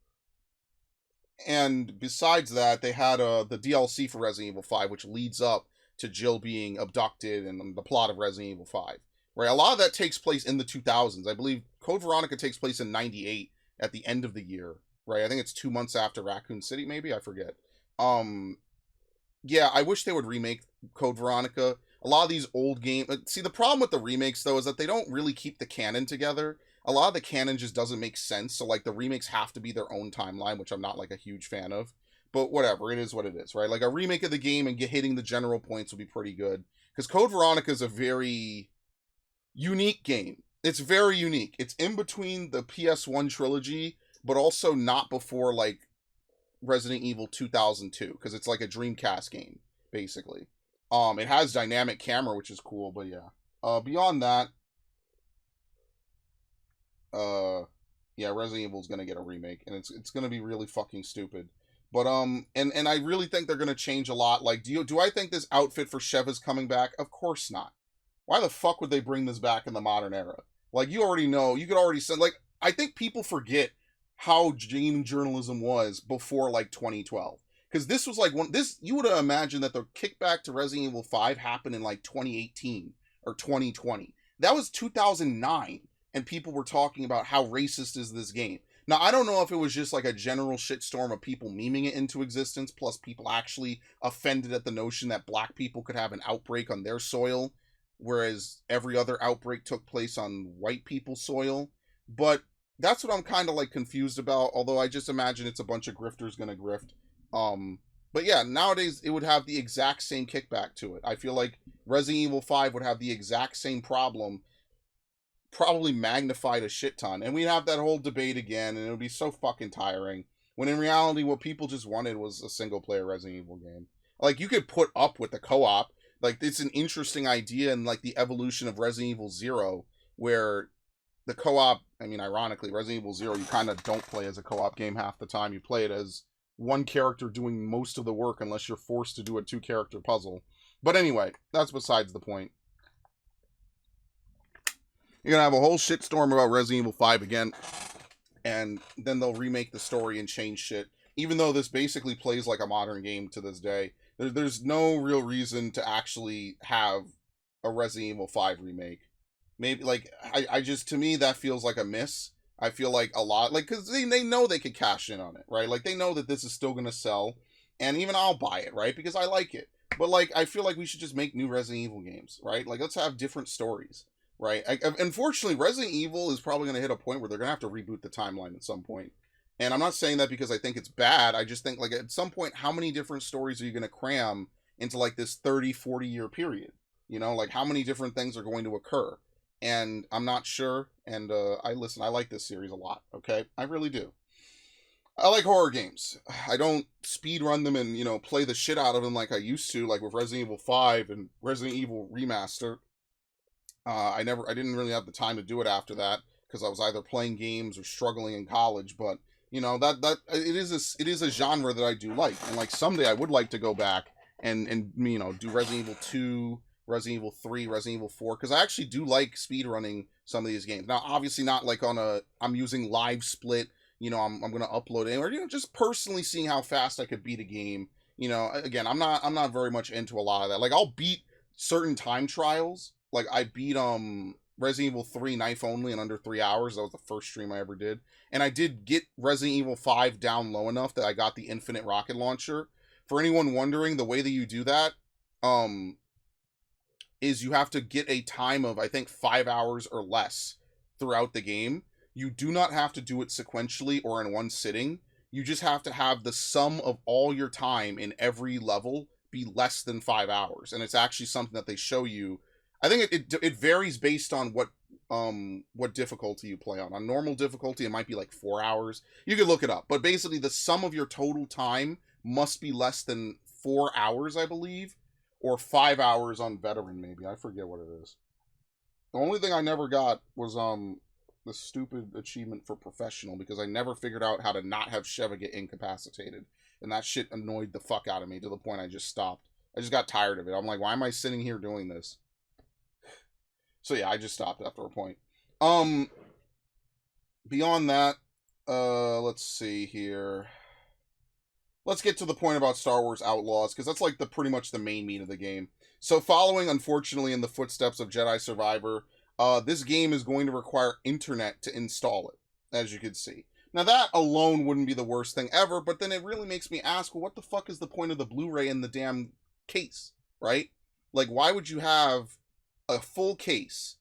besides that, they had the DLC for Resident Evil 5, which leads up to Jill being abducted and the plot of Resident Evil 5. Right, a lot of that takes place in the 2000s. I believe Code Veronica takes place in 98 at the end of the year. Right, I think it's 2 months after Raccoon City, maybe, I forget. Yeah, I wish they would remake Code Veronica. A lot of these old games... See, the problem with the remakes, though, is that they don't really keep the canon together. A lot of the canon just doesn't make sense, so, like, the remakes have to be their own timeline, which I'm not, like, a huge fan of. But whatever, it is what it is, right? Like a remake of the game and hitting the general points would be pretty good. Because Code Veronica is a very unique game. It's very unique. It's in between the PS1 trilogy, but also not before like Resident Evil 2002, because it's like a Dreamcast game, basically. It has dynamic camera, which is cool, but yeah. Beyond that, yeah, Resident Evil's gonna get a remake, and it's gonna be really fucking stupid. But and I really think they're gonna change a lot. Like, do I think this outfit for Shev is coming back? Of course not. Why the fuck would they bring this back in the modern era? Like, you already know, you could already send, like, I think people forget how game journalism was before, like, 2012. Because this was, like, you would have imagined that the kickback to Resident Evil 5 happened in, like, 2018 or 2020. That was 2009, and people were talking about how racist is this game. Now, I don't know if it was just, like, a general shitstorm of people memeing it into existence, plus people actually offended at the notion that black people could have an outbreak on their soil, whereas every other outbreak took place on white people's soil. But that's what I'm kind of like confused about, although I just imagine it's a bunch of grifters gonna grift. But yeah, nowadays it would have the exact same kickback to it. I feel like Resident Evil 5 would have the exact same problem, probably magnified a shit ton, and we'd have that whole debate again, and it would be so fucking tiring, when in reality what people just wanted was a single player Resident Evil game. Like, you could put up with the co-op. Like, it's an interesting idea in, like, the evolution of Resident Evil 0, where the co-op, I mean, ironically, Resident Evil 0, you kind of don't play as a co-op game half the time. You play it as one character doing most of the work, unless you're forced to do a two-character puzzle. But anyway, that's besides the point. You're gonna have a whole shitstorm about Resident Evil 5 again, and then they'll remake the story and change shit. Even though this basically plays like a modern game to this day, there's no real reason to actually have a Resident Evil 5 remake. Maybe, like, I just, to me, that feels like a miss. I feel like a lot, like, because they know they could cash in on it, right? Like, they know that this is still going to sell, and even I'll buy it, right? Because I like it. But, like, I feel like we should just make new Resident Evil games, right? Like, let's have different stories, right? Unfortunately, Resident Evil is probably going to hit a point where they're going to have to reboot the timeline at some point. And I'm not saying that because I think it's bad. I just think, like, at some point, how many different stories are you going to cram into, like, this 30, 40-year period? You know, like, how many different things are going to occur? And I'm not sure. And I like this series a lot, okay? I really do. I like horror games. I don't speed run them and, you know, play the shit out of them like I used to, like with Resident Evil 5 and Resident Evil Remaster. I didn't really have the time to do it after that, because I was either playing games or struggling in college, but you know, that it is a genre that I do like, and like someday I would like to go back and you know, do Resident Evil 2, Resident Evil 3, Resident Evil 4, because I actually do like speedrunning some of these games. Now, obviously not like I'm using live split, you know, I'm gonna upload it, or you know, just personally seeing how fast I could beat a game. You know, again, I'm not very much into a lot of that. Like, I'll beat certain time trials. Like, I beat Resident Evil 3 knife only in under 3 hours. That was the first stream I ever did. And I did get Resident Evil 5 down low enough that I got the infinite rocket launcher. For anyone wondering, the way that you do that is you have to get a time of, I think, 5 hours or less throughout the game. You do not have to do it sequentially or in one sitting. You just have to have the sum of all your time in every level be less than 5 hours. And it's actually something that they show you. I think it varies based on what difficulty you play on. On normal difficulty, it might be like 4 hours. You could look it up. But basically, the sum of your total time must be less than 4 hours, I believe. Or 5 hours on veteran, maybe. I forget what it is. The only thing I never got was the stupid achievement for professional, because I never figured out how to not have Sheva get incapacitated. And that shit annoyed the fuck out of me to the point I just stopped. I just got tired of it. I'm like, why am I sitting here doing this? So yeah, I just stopped after a point. Beyond that, let's see here. Let's get to the point about Star Wars Outlaws, because that's like pretty much the main meat of the game. So following, unfortunately, in the footsteps of Jedi Survivor, this game is going to require internet to install it, as you can see. Now, that alone wouldn't be the worst thing ever, but then it really makes me ask, well, what the fuck is the point of the Blu-ray in the damn case, right? Like, why would you have a full case?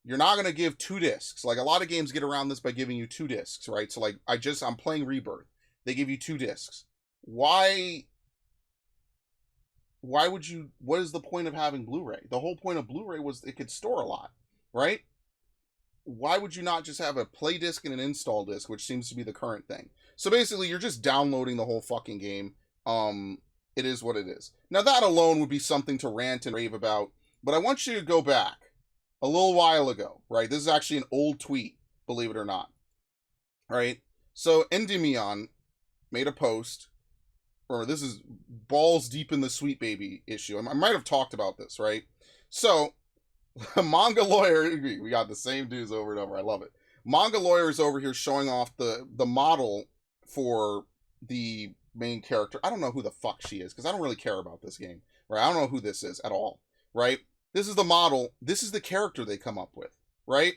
You're not going to give 2 discs. Like, a lot of games get around this by giving you 2 discs, right? So, like, I'm playing Rebirth. They give you 2 discs. why would you, what is the point of having Blu-ray? The whole point of Blu-ray was it could store a lot, right? Why would you not just have a play disc and an install disc, which seems to be the current thing? So basically, you're just downloading the whole fucking game. It is what it is. Now that alone would be something to rant and rave about, but I want you to go back a little while ago, right? This is actually an old tweet, believe it or not, right? So Endymion made a post, or this is balls deep in the Sweet Baby issue. I might have talked about this, right? So manga lawyer, we got the same dudes over and over. I love it. Manga lawyer is over here showing off the model for the main character. I don't know who the fuck she is because I don't really care about this game, right? I don't know who this is at all, right? This is the model. This is the character they come up with, right?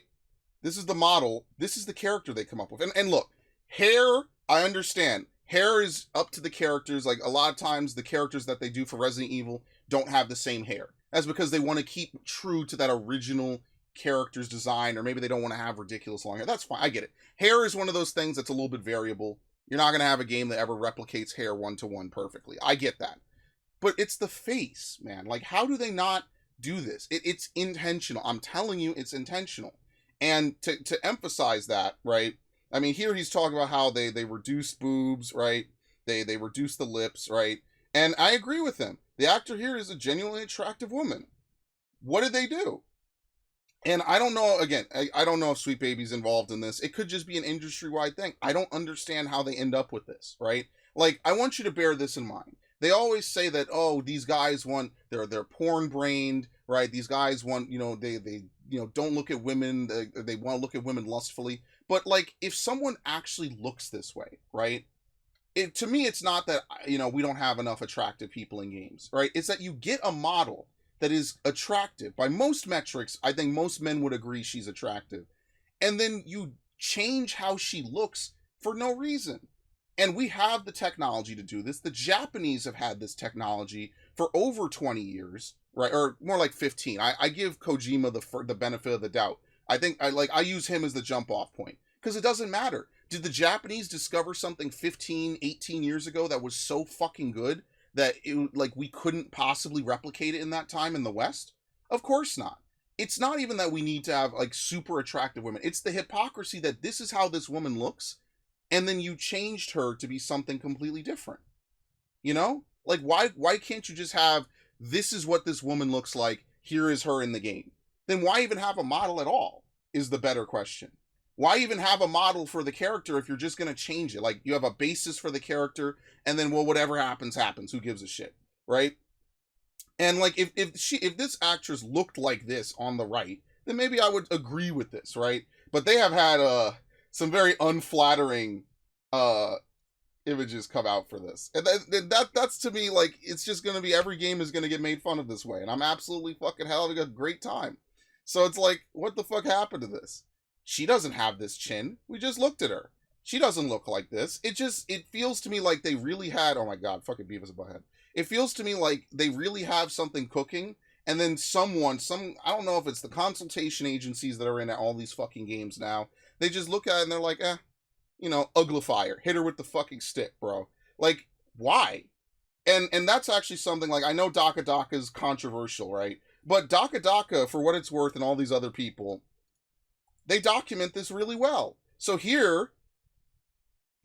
This is the model. This is the character they come up with. And look, hair, I understand. Hair is up to the characters. Like, a lot of times the characters that they do for Resident Evil don't have the same hair. That's because they want to keep true to that original character's design, or maybe they don't want to have ridiculous long hair. That's fine. I get it. Hair is one of those things that's a little bit variable. You're not going to have a game that ever replicates hair one-to-one perfectly. I get that. But it's the face, man. Like, how do they not do this? It's intentional. I'm telling you, it's intentional. And to emphasize that, right? I mean, here he's talking about how they reduce boobs, right? They reduce the lips, right? And I agree with him. The actor here is a genuinely attractive woman. What did they do? And I don't know, again, I don't know if Sweet Baby's involved in this. It could just be an industry-wide thing. I don't understand how they end up with this, right? Like, I want you to bear this in mind. They always say that, oh, these guys want, they're porn-brained, right? These guys want, they don't look at women, they want to look at women lustfully. But, like, if someone actually looks this way, right? To me, it's not that, we don't have enough attractive people in games, right? It's that you get a model that is attractive. By most metrics, I think most men would agree she's attractive. And then you change how she looks for no reason. And we have the technology to do this. The Japanese have had this technology for over 20 years, right? Or more like 15. I give Kojima the benefit of the doubt. I think I use him as the jump off point. Because it doesn't matter. Did the Japanese discover something 15, 18 years ago that was so fucking good that we couldn't possibly replicate it in that time in the West? Of course not. It's not even that we need to have super attractive women. It's the hypocrisy that this is how this woman looks, and then you changed her to be something completely different. Like, why can't you just have, this is what this woman looks like, here is her in the game? Then why even have a model at all, is the better question. Why even have a model for the character if you're just going to change it? Like, you have a basis for the character, and then, well, whatever happens, happens. Who gives a shit, right? And, like, if this actress looked like this on the right, then maybe I would agree with this, right? But they have had some very unflattering images come out for this. And that's to me, like, it's just going to be, every game is going to get made fun of this way. And I'm absolutely fucking having a great time. So it's like, what the fuck happened to this? She doesn't have this chin. We just looked at her. She doesn't look like this. It feels to me like they really had, oh my god, fucking Beavis and Butthead. It feels to me like they really have something cooking, and then I don't know if it's the consultation agencies that are in all these fucking games now, they just look at it and they're like, uglifier. Hit her with the fucking stick, bro. Like, why? And that's actually something, like, I know Daka Daka's controversial, right? But Daka Daka, for what it's worth, and all these other people, they document this really well. So here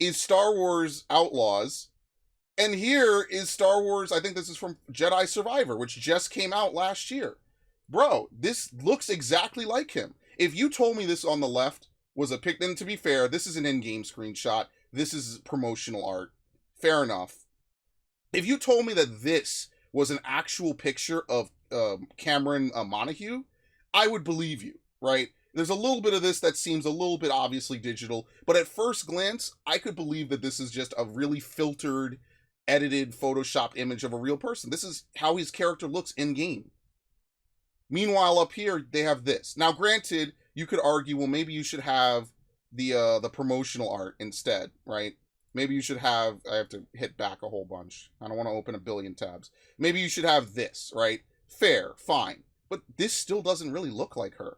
is Star Wars Outlaws, and here is Star Wars, I think this is from Jedi Survivor, which just came out last year. Bro, this looks exactly like him. If you told me this on the left was a pic, then to be fair, this is an in-game screenshot. This is promotional art. Fair enough. If you told me that this was an actual picture of Cameron Montague, I would believe you, right? There's a little bit of this that seems a little bit obviously digital, but at first glance, I could believe that this is just a really filtered, edited, photoshopped image of a real person. This is how his character looks in-game. Meanwhile, up here, they have this. Now, granted, you could argue, well, maybe you should have the promotional art instead, right? Maybe you should have, I have to hit back a whole bunch. I don't want to open a billion tabs. Maybe you should have this, right? Fair, fine. But this still doesn't really look like her.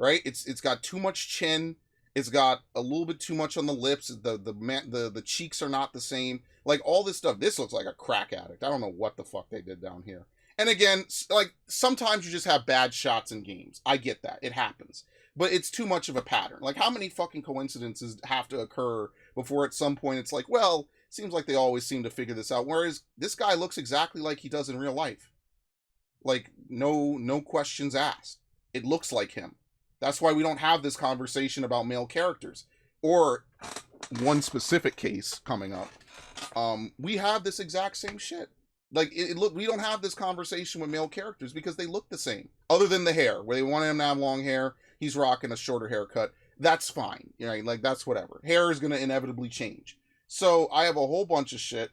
Right? It's got too much chin. It's got a little bit too much on the lips. The cheeks are not the same. Like all this stuff. This looks like a crack addict. I don't know what the fuck they did down here. And again, like sometimes you just have bad shots in games. I get that. It happens. But it's too much of a pattern. Like how many fucking coincidences have to occur before at some point it's like, well, seems like they always seem to figure this out. Whereas this guy looks exactly like he does in real life. Like no questions asked. It looks like him. That's why we don't have this conversation about male characters. Or one specific case coming up. We have this exact same shit. Like we don't have this conversation with male characters because they look the same. Other than the hair, where they want him to have long hair, he's rocking a shorter haircut. That's fine. You know, like that's whatever. Hair is gonna inevitably change. So I have a whole bunch of shit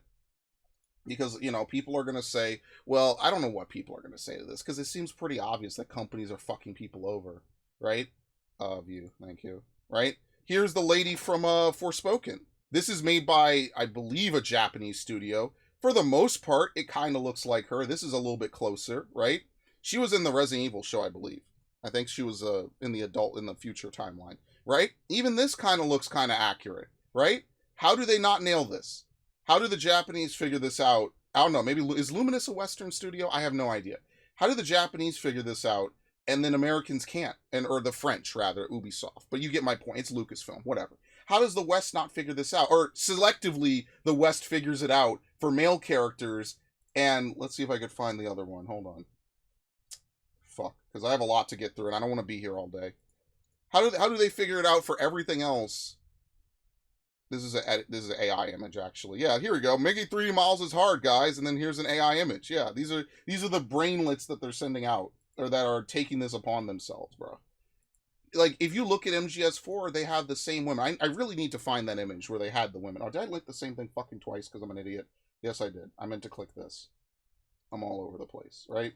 because, you know, people are going to say, well, I don't know what people are going to say to this because it seems pretty obvious that companies are fucking people over, right? View, thank you. Right? Here's the lady from Forspoken. This is made by, I believe, a Japanese studio. For the most part, it kind of looks like her. This is a little bit closer, right? She was in the Resident Evil show, I believe. I think she was in the future timeline, right? Even this kind of looks kind of accurate, right? How do they not nail this? How do the Japanese figure this out? I don't know. Maybe is Luminous a Western studio? I have no idea. How do the Japanese figure this out, and then Americans can't, or the French rather, Ubisoft? But you get my point. It's Lucasfilm, whatever. How does the West not figure this out, or selectively the West figures it out for male characters? And let's see if I could find the other one. Hold on. Fuck, because I have a lot to get through, and I don't want to be here all day. How do they figure it out for everything else? This is an AI image, actually. Yeah, here we go. Making 3D models is hard, guys. And then here's an AI image. Yeah, these are the brainlets that they're sending out, or that are taking this upon themselves, bro. Like, if you look at MGS4, they have the same women. I really need to find that image where they had the women. Oh, did I link the same thing fucking twice because I'm an idiot? Yes, I did. I meant to click this. I'm all over the place, right?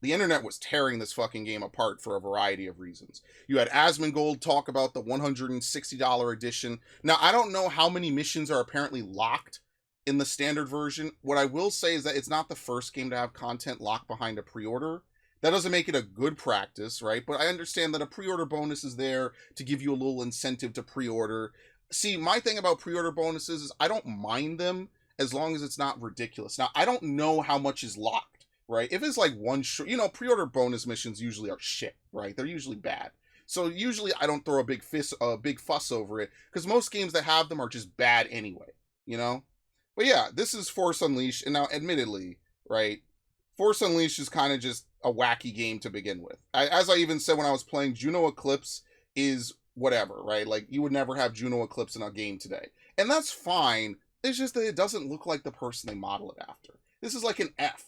The internet was tearing this fucking game apart for a variety of reasons. You had Asmongold talk about the $160 edition. Now, I don't know how many missions are apparently locked in the standard version. What I will say is that it's not the first game to have content locked behind a pre-order. That doesn't make it a good practice, right? But I understand that a pre-order bonus is there to give you a little incentive to pre-order. See, my thing about pre-order bonuses is I don't mind them as long as it's not ridiculous. Now, I don't know how much is locked. Right? If it's like one short, pre-order bonus missions usually are shit, right? They're usually bad. So usually I don't throw a big fuss over it because most games that have them are just bad anyway, you know? But yeah, this is Force Unleashed, and now admittedly, right, Force Unleashed is kind of just a wacky game to begin with. As I even said when I was playing, Juno Eclipse is whatever, right? Like you would never have Juno Eclipse in a game today. And that's fine. It's just that it doesn't look like the person they model it after. This is like an F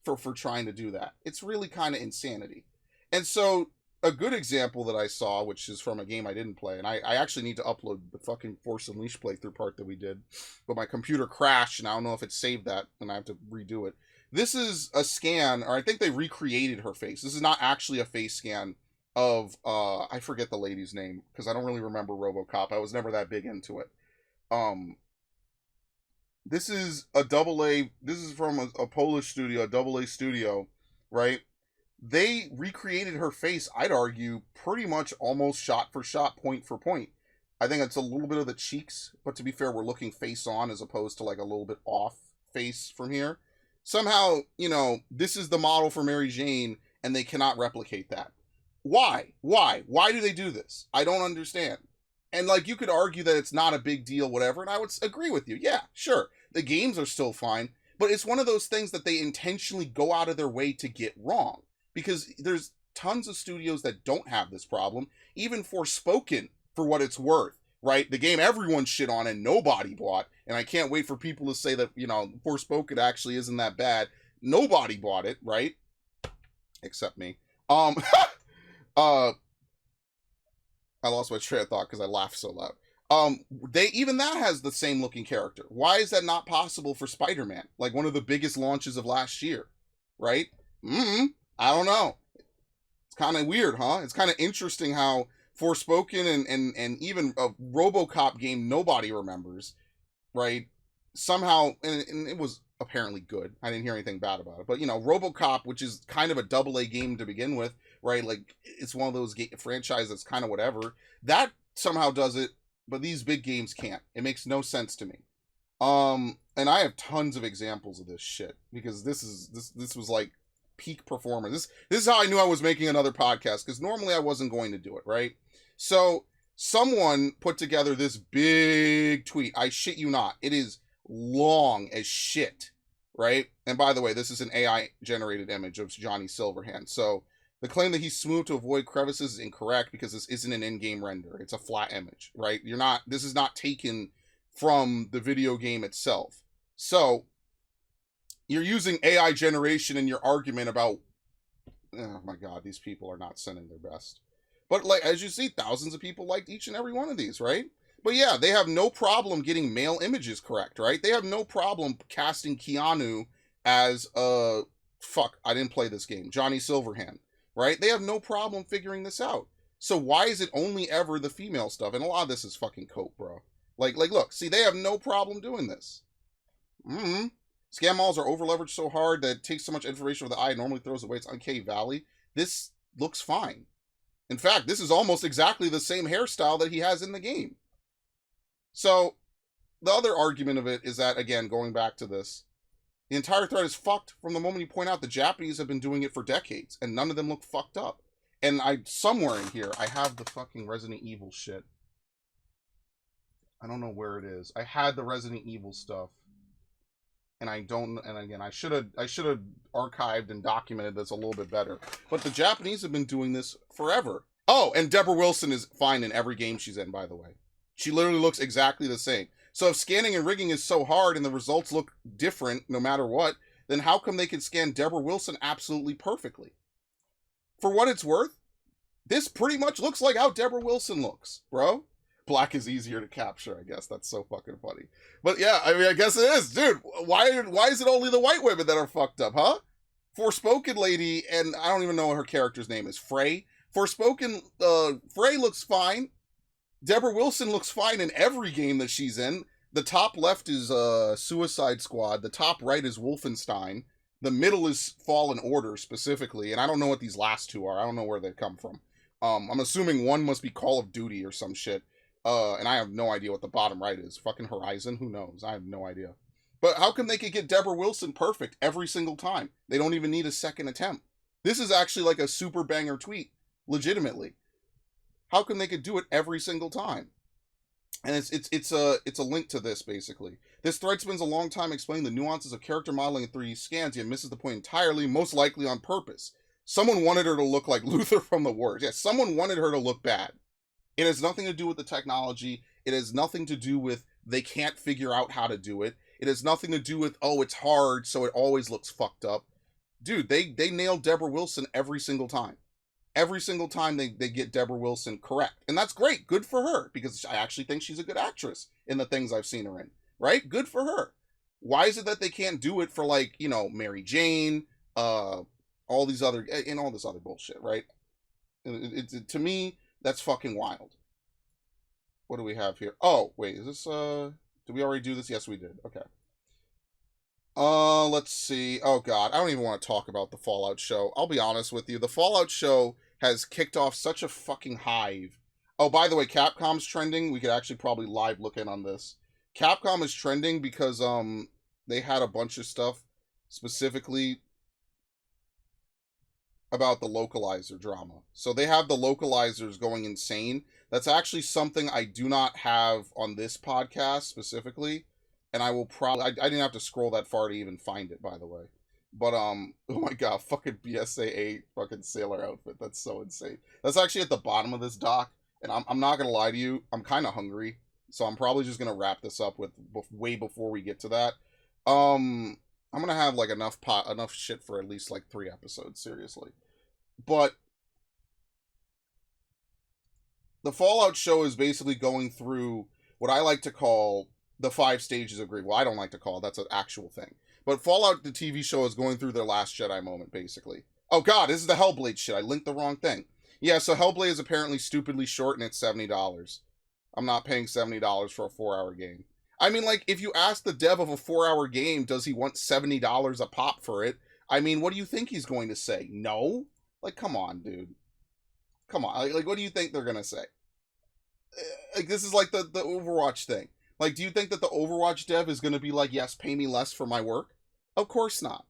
for trying to do that. It's really kind of insanity. And so a good example that I saw, which is from a game I didn't play, and I actually need to upload the fucking Force Unleashed playthrough part that we did, but my computer crashed and I don't know if it saved that and I have to redo it. This is a scan, or I think they recreated her face. This is not actually a face scan of I forget the lady's name because I don't really remember RoboCop. I was never that big into it. This is a this is from a Polish studio, a AA studio, right? They recreated her face, I'd argue, pretty much almost shot for shot, point for point. I think it's a little bit of the cheeks, but to be fair, we're looking face on as opposed to like a little bit off face from here. Somehow, this is the model for Mary Jane, and they cannot replicate that. Why? Why do they do this? I don't understand. And like you could argue that it's not a big deal, whatever, and I would agree with you. Yeah, sure. The games are still fine, but it's one of those things that they intentionally go out of their way to get wrong. Because there's tons of studios that don't have this problem. Even Forspoken, for what it's worth, right? The game everyone shit on and nobody bought. And I can't wait for people to say that, Forspoken actually isn't that bad. Nobody bought it, right? Except me. I lost my train of thought because I laughed so loud. Even that has the same looking character. Why is that not possible for Spider-Man? Like one of the biggest launches of last year, right? I don't know. It's kind of weird, huh? It's kind of interesting how Forspoken and even a RoboCop game nobody remembers, right? Somehow, and it was apparently good. I didn't hear anything bad about it. But, RoboCop, which is kind of a AA game to begin with, right? Like, it's one of those franchises that's kind of whatever. That somehow does it, but these big games can't. It makes no sense to me. And I have tons of examples of this shit because this was like peak performance. This is how I knew I was making another podcast, because normally I wasn't going to do it, right? So someone put together this big tweet. I shit you not. It is long as shit, right? And by the way, this is an AI generated image of Johnny Silverhand. So the claim that he's smooth to avoid crevices is incorrect, because this isn't an in-game render. It's a flat image, right? This is not taken from the video game itself. So you're using AI generation in your argument about, oh my god, these people are not sending their best. But like, as you see, thousands of people liked each and every one of these, right? But yeah, they have no problem getting male images correct, right? They have no problem casting Keanu as fuck, I didn't play this game, Johnny Silverhand, right? They have no problem figuring this out. So why is it only ever the female stuff? And a lot of this is fucking cope, bro. Like, look, see, they have no problem doing this. Scam malls are over-leveraged so hard that it takes so much information for the eye and normally throws away. It's Uncanny Valley. This looks fine. In fact, this is almost exactly the same hairstyle that he has in the game. So, the other argument of it is that, again, going back to this, the entire thread is fucked from the moment you point out the Japanese have been doing it for decades, and none of them look fucked up. And somewhere in here, I have the fucking Resident Evil shit. I don't know where it is. I had the Resident Evil stuff. And again, I should have archived and documented this a little bit better. But the Japanese have been doing this forever. Oh, and Deborah Wilson is fine in every game she's in, by the way. She literally looks exactly the same. So if scanning and rigging is so hard and the results look different no matter what, then how come they can scan Deborah Wilson absolutely perfectly? For what it's worth, this pretty much looks like how Deborah Wilson looks, bro. Black is easier to capture, I guess. That's so fucking funny. But yeah, I mean, I guess it is. Dude, why is it only the white women that are fucked up, huh? Forspoken lady, and I don't even know what her character's name is, Frey. Forspoken, Frey looks fine. Deborah Wilson looks fine in every game that she's in. The top left is Suicide Squad. The top right is Wolfenstein. The middle is Fallen Order, specifically. And I don't know what these last two are. I don't know where they come from. I'm assuming one must be Call of Duty or some shit. And I have no idea what the bottom right is. Fucking Horizon? Who knows? I have no idea. But how come they could get Deborah Wilson perfect every single time? They don't even need a second attempt. This is actually like a super banger tweet. Legitimately. How come they could do it every single time? And it's a link to this, basically. This thread spends a long time explaining the nuances of character modeling in 3D scans, yet misses the point entirely, most likely on purpose. Someone wanted her to look like Luther from The Words. Yes, someone wanted her to look bad. It has nothing to do with the technology. It has nothing to do with they can't figure out how to do it. It has nothing to do with, oh, it's hard, so it always looks fucked up. Dude, they nailed Deborah Wilson every single time. Every single time they get Deborah Wilson correct. And that's great. Good for her, because I actually think she's a good actress in the things I've seen her in. Right? Good for her. Why is it that they can't do it for, like, you know, Mary Jane, all these other, and all this other bullshit, right? To me, that's fucking wild. What do we have here? Oh, wait, is this, did we already do this? Yes, we did. Okay. Let's see. Oh god, I don't even want to talk about the Fallout show. I'll be honest with you. The Fallout show has kicked off such a fucking hive. Oh, by the way, Capcom's trending. We could actually probably live look in on this. Capcom is trending because, they had a bunch of stuff specifically about the localizer drama. So they have the localizers going insane. That's actually something I do not have on this podcast specifically. And I will probably, I didn't have to scroll that far to even find it, by the way. But, oh my god, fucking BSA 8 fucking sailor outfit. That's so insane. That's actually at the bottom of this doc. And I'm not going to lie to you, I'm kind of hungry. So I'm probably just going to wrap this up with way before we get to that. I'm going to have, like, enough shit for at least, like, 3 episodes, seriously. But the Fallout show is basically going through what I like to call the 5 stages of grief. Well, I don't like to call it. That's an actual thing. But Fallout, the TV show, is going through their Last Jedi moment, basically. Oh, God, this is the Hellblade shit. I linked the wrong thing. Yeah, so Hellblade is apparently stupidly short, and it's $70. I'm not paying $70 for a 4-hour game. I mean, like, if you ask the dev of a 4-hour game, does he want $70 a pop for it? I mean, what do you think he's going to say? No? Like, come on, dude. Come on. Like, what do you think they're going to say? like this is like the Overwatch thing. Like, do you think that the Overwatch dev is going to be like, yes, pay me less for my work? Of course not.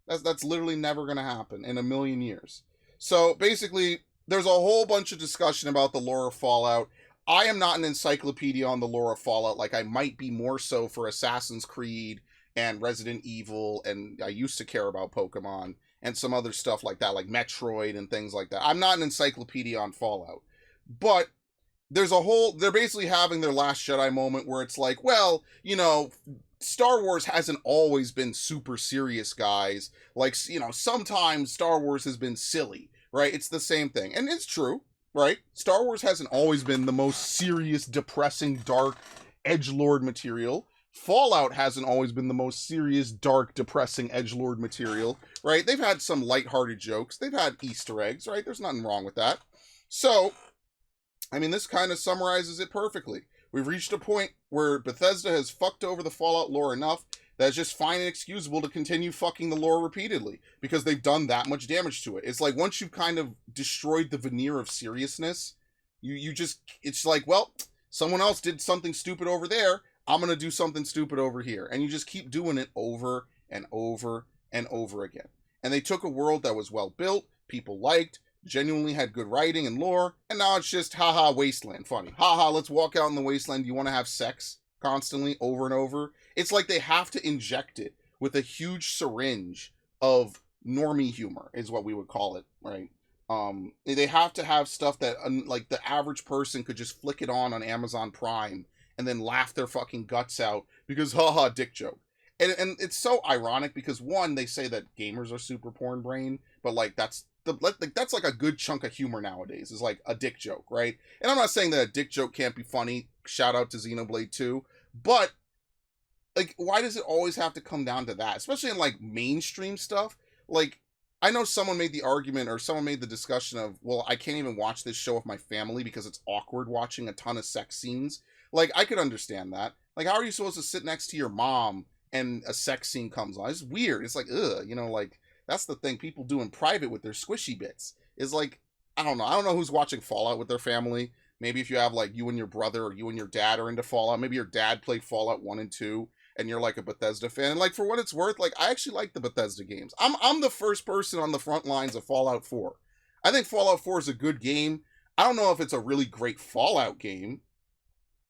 That's literally never going to happen in a million years. So basically, there's a whole bunch of discussion about the lore of Fallout. I am not an encyclopedia on the lore of Fallout, like I might be more so for Assassin's Creed and Resident Evil, and I used to care about Pokemon and some other stuff like that, like Metroid and things like that. I'm not an encyclopedia on Fallout. But they're basically having their Last Jedi moment where it's like, well, Star Wars hasn't always been super serious, guys. Like, sometimes Star Wars has been silly, right? It's the same thing. And it's true, right? Star Wars hasn't always been the most serious, depressing, dark, edgelord material. Fallout hasn't always been the most serious, dark, depressing edgelord material, right? They've had some lighthearted jokes. They've had Easter eggs, right? There's nothing wrong with that. So, I mean, this kind of summarizes it perfectly. We've reached a point where Bethesda has fucked over the Fallout lore enough that it's just fine and excusable to continue fucking the lore repeatedly because they've done that much damage to it. It's like once you've kind of destroyed the veneer of seriousness, you just, it's like, well, someone else did something stupid over there. I'm going to do something stupid over here. And you just keep doing it over and over and over again. And they took a world that was well built, people liked, genuinely had good writing and lore, and now it's just haha wasteland funny. Haha, let's walk out in the wasteland. You want to have sex constantly over and over? It's like they have to inject it with a huge syringe of normie humor is what we would call it, right? They have to have stuff that like the average person could just flick it on Amazon Prime and then laugh their fucking guts out because haha dick joke. And it's so ironic because one, they say that gamers are super porn brain, but like that's like a good chunk of humor nowadays is like a dick joke, right? And I'm not saying that a dick joke can't be funny. Shout out to Xenoblade 2, but like, why does it always have to come down to that? Especially in like mainstream stuff. Like, I know someone made the argument or someone made the discussion of, well, I can't even watch this show with my family because it's awkward watching a ton of sex scenes. Like, I could understand that. Like, how are you supposed to sit next to your mom and a sex scene comes on? It's weird. It's like, ugh, like, that's the thing people do in private with their squishy bits. Is like, I don't know. I don't know who's watching Fallout with their family. Maybe if you have like you and your brother or you and your dad are into Fallout. Maybe your dad played Fallout 1 and 2 and you're like a Bethesda fan. And like for what it's worth, like I actually like the Bethesda games. I'm the first person on the front lines of Fallout 4. I think Fallout 4 is a good game. I don't know if it's a really great Fallout game,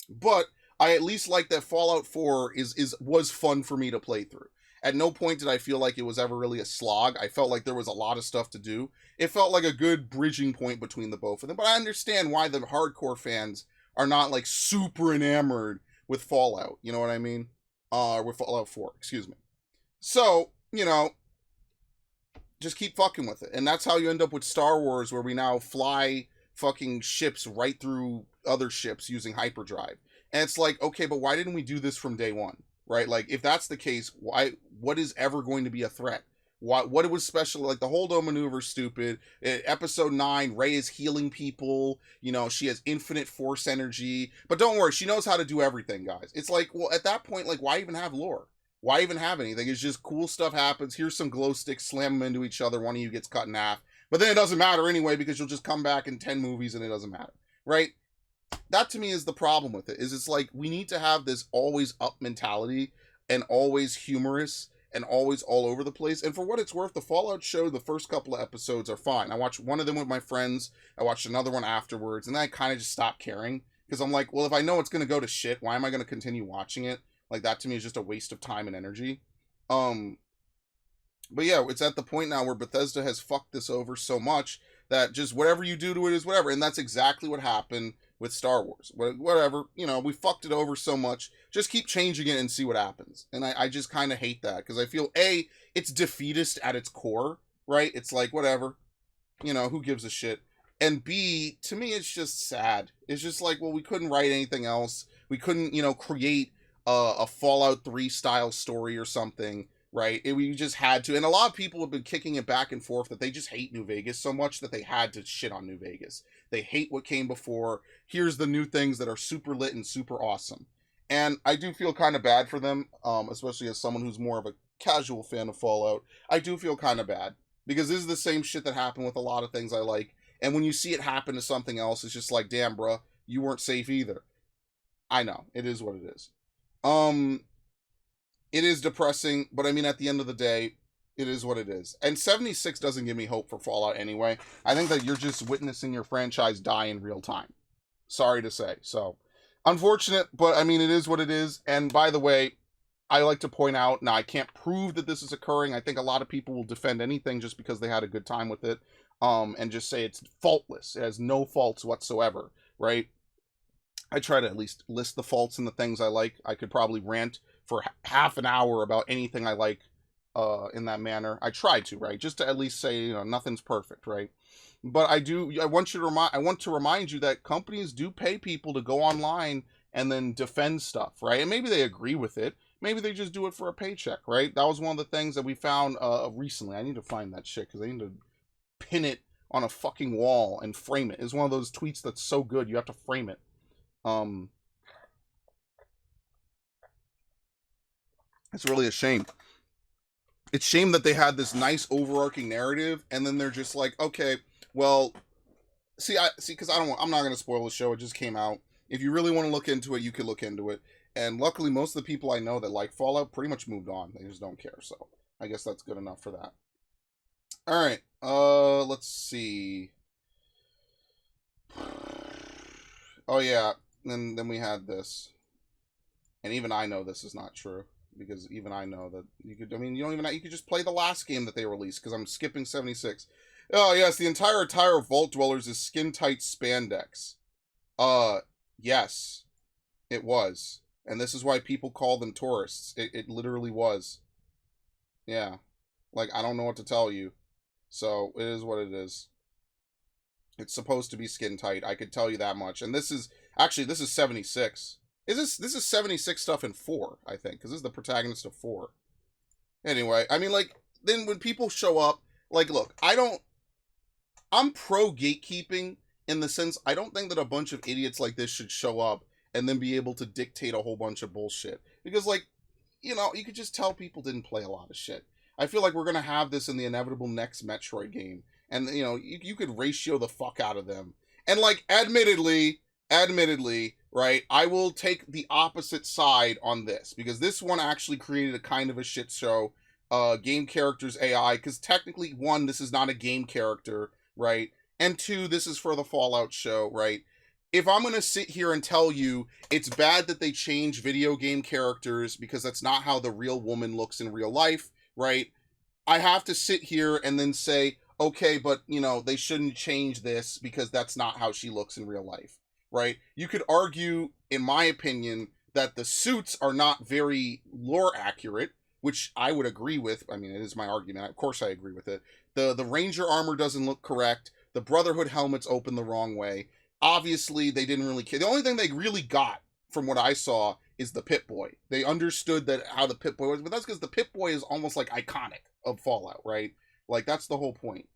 but I at least like that Fallout 4 was fun for me to play through. At no point did I feel like it was ever really a slog. I felt like there was a lot of stuff to do. It felt like a good bridging point between the both of them. But I understand why the hardcore fans are not like super enamored with Fallout. You know what I mean? With Fallout 4, excuse me. So, just keep fucking with it. And that's how you end up with Star Wars, where we now fly fucking ships right through other ships using hyperdrive. And it's like, okay, but why didn't we do this from day one? Right? Like, if that's the case, what is ever going to be a threat? What was special? Like, the Holdo maneuver, stupid. Episode 9, Rey is healing people. She has infinite force energy. But don't worry, she knows how to do everything, guys. It's like, well, at that point, like, why even have lore? Why even have anything? It's just cool stuff happens. Here's some glow sticks, slam them into each other. One of you gets cut in half. But then it doesn't matter anyway because you'll just come back in 10 movies and it doesn't matter. Right? That to me is the problem with it, is it's like we need to have this always up mentality and always humorous and always all over the place. And for what it's worth, the Fallout show, the first couple of episodes are fine. I watched one of them with my friends. I watched another one afterwards, and then I kind of just stopped caring because I'm like, well, if I know it's going to go to shit, why am I going to continue watching it? Like, that to me is just a waste of time and energy. But yeah, it's at the point now where Bethesda has fucked this over so much that just whatever you do to it is whatever. And that's exactly what happened with Star Wars. Whatever, we fucked it over so much. Just keep changing it and see what happens. And I just kind of hate that because I feel, A, it's defeatist at its core, right? It's like, whatever, who gives a shit? And B, to me, it's just sad. It's just like, well, we couldn't write anything else. We couldn't, create a Fallout 3 style story or something, right? We just had to. And a lot of people have been kicking it back and forth that they just hate New Vegas so much that they had to shit on New Vegas. They hate what came before. Here's the new things that are super lit and super awesome. And I do feel kind of bad for them, especially as someone who's more of a casual fan of Fallout. I do feel kind of bad because this is the same shit that happened with a lot of things I like. And when you see it happen to something else, it's just like, damn, bruh, you weren't safe either. I know, it is what it is. Um, it is depressing, but I mean, at the end of the day, it is what it is. And 76 doesn't give me hope for Fallout anyway. I think that you're just witnessing your franchise die in real time. Sorry to say. So, unfortunate, but I mean, it is what it is. And by the way, I like to point out, now I can't prove that this is occurring. I think a lot of people will defend anything just because they had a good time with it, and just say it's faultless. It has no faults whatsoever, right? I try to at least list the faults and the things I like. I could probably rant for half an hour about anything I like in that manner. I try to, right? Just to at least say, nothing's perfect, right? But I want to remind you that companies do pay people to go online and then defend stuff, right? And maybe they agree with it. Maybe they just do it for a paycheck, right? That was one of the things that we found recently. I need to find that shit because I need to pin it on a fucking wall and frame it. It's one of those tweets that's so good you have to frame it. It's really a shame. It's a shame that they had this nice overarching narrative, and then they're just like, okay, well, because I'm not gonna spoil the show. It just came out. If you really want to look into it, you can look into it. And luckily, most of the people I know that like Fallout pretty much moved on. They just don't care. So I guess that's good enough for that. All right. Let's see. Oh yeah. Then we had this, and even I know this is not true because even I know that you could. I mean, you don't even. You could just play the last game that they released because I'm skipping 76. Oh yes, the entire attire of Vault Dwellers is skin tight spandex. Yes, it was, and this is why people call them tourists. It literally was. Yeah, like I don't know what to tell you. So it is what it is. It's supposed to be skin tight. I could tell you that much. And this is 76. This is 76 stuff in 4, I think, because this is the protagonist of 4. Anyway, I mean, like, then when people show up, like, look, I'm pro gatekeeping in the sense I don't think that a bunch of idiots like this should show up and then be able to dictate a whole bunch of bullshit. Because, like, you could just tell people didn't play a lot of shit. I feel like we're going to have this in the inevitable next Metroid game. And, you could ratio the fuck out of them. And, like, admittedly, right, I will take the opposite side on this. Because this one actually created a kind of a shit show. Game characters AI. Because technically, 1, this is not a game character, right? And 2, this is for the Fallout show, right? If I'm going to sit here and tell you it's bad that they change video game characters because that's not how the real woman looks in real life, right? I have to sit here and then say, okay, but, they shouldn't change this because that's not how she looks in real life, right? You could argue, in my opinion, that the suits are not very lore accurate, which I would agree with. I mean, it is my argument. Of course I agree with it. The Ranger armor doesn't look correct. The Brotherhood helmet's open the wrong way. Obviously, they didn't really care. The only thing they really got, from what I saw, is the Pip-Boy. They understood that how the Pip-Boy was, but that's because the Pip-Boy is almost like iconic of Fallout, right? Like, that's the whole point.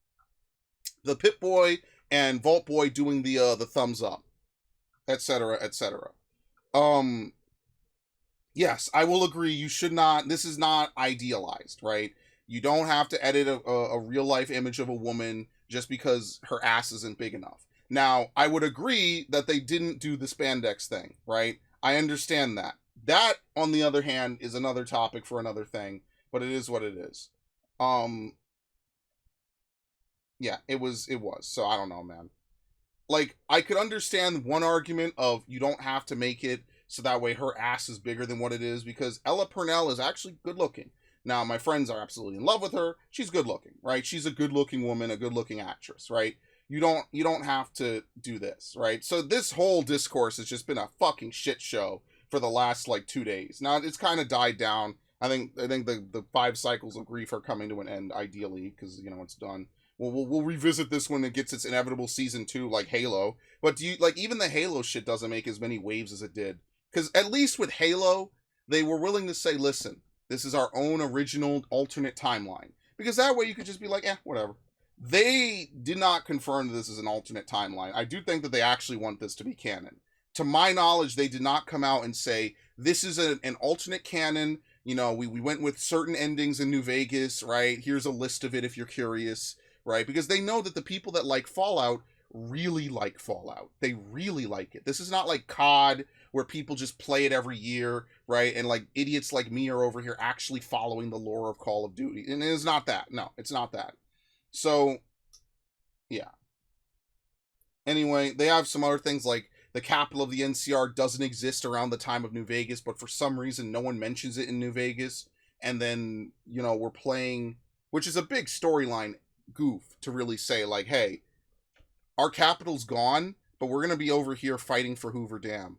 The Pip-Boy and Vault Boy doing the thumbs up, etc., etc. Yes, I will agree. You should not. This is not idealized, right? You don't have to edit a real life image of a woman just because her ass isn't big enough. Now, I would agree that they didn't do the spandex thing, right? I understand that. That, on the other hand, is another topic for another thing, but it is what it is. Yeah, it was. So I don't know, man. Like, I could understand one argument of you don't have to make it so that way her ass is bigger than what it is, because Ella Purnell is actually good looking. Now, my friends are absolutely in love with her. She's good looking, right? She's a good looking woman, a good looking actress, right? You don't have to do this, right? So this whole discourse has just been a fucking shit show for the last like 2 days. Now it's kind of died down. I think the 5 cycles of grief are coming to an end, ideally, because it's done. We'll revisit this when it gets its inevitable season 2, like Halo. But do you like even the Halo shit doesn't make as many waves as it did? Because at least with Halo, they were willing to say, listen, this is our own original alternate timeline. Because that way you could just be like, whatever. They did not confirm that this is an alternate timeline. I do think that they actually want this to be canon. To my knowledge, they did not come out and say, this is an alternate canon. We went with certain endings in New Vegas, right? Here's a list of it if you're curious, right? Because they know that the people that like Fallout really like Fallout. They really like it. This is not like COD where people just play it every year, right? And like idiots like me are over here actually following the lore of Call of Duty. And it's not that. No, it's not that. So, yeah. Anyway, they have some other things like the capital of the NCR doesn't exist around the time of New Vegas, but for some reason no one mentions it in New Vegas. And then, we're playing, which is a big storyline goof to really say, like, hey, our capital's gone, but we're going to be over here fighting for Hoover Dam.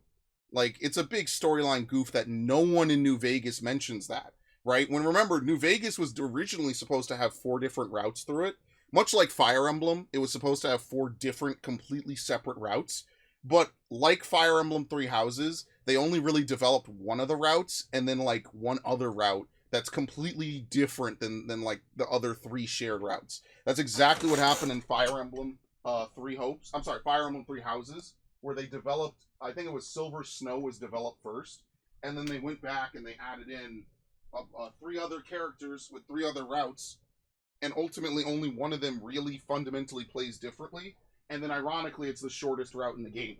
Like, it's a big storyline goof that no one in New Vegas mentions that, right? When, remember, New Vegas was originally supposed to have 4 different routes through it. Much like Fire Emblem, it was supposed to have 4 different, completely separate routes. But like Fire Emblem Three Houses, they only really developed one of the routes, and then, like, one other route that's completely different than like, the other 3 shared routes. That's exactly what happened in Fire Emblem Fire Emblem Three Houses, where they developed, I think it was Silver Snow was developed first, and then they went back and they added in 3 other characters with 3 other routes, and ultimately only one of them really fundamentally plays differently, and then ironically it's the shortest route in the game.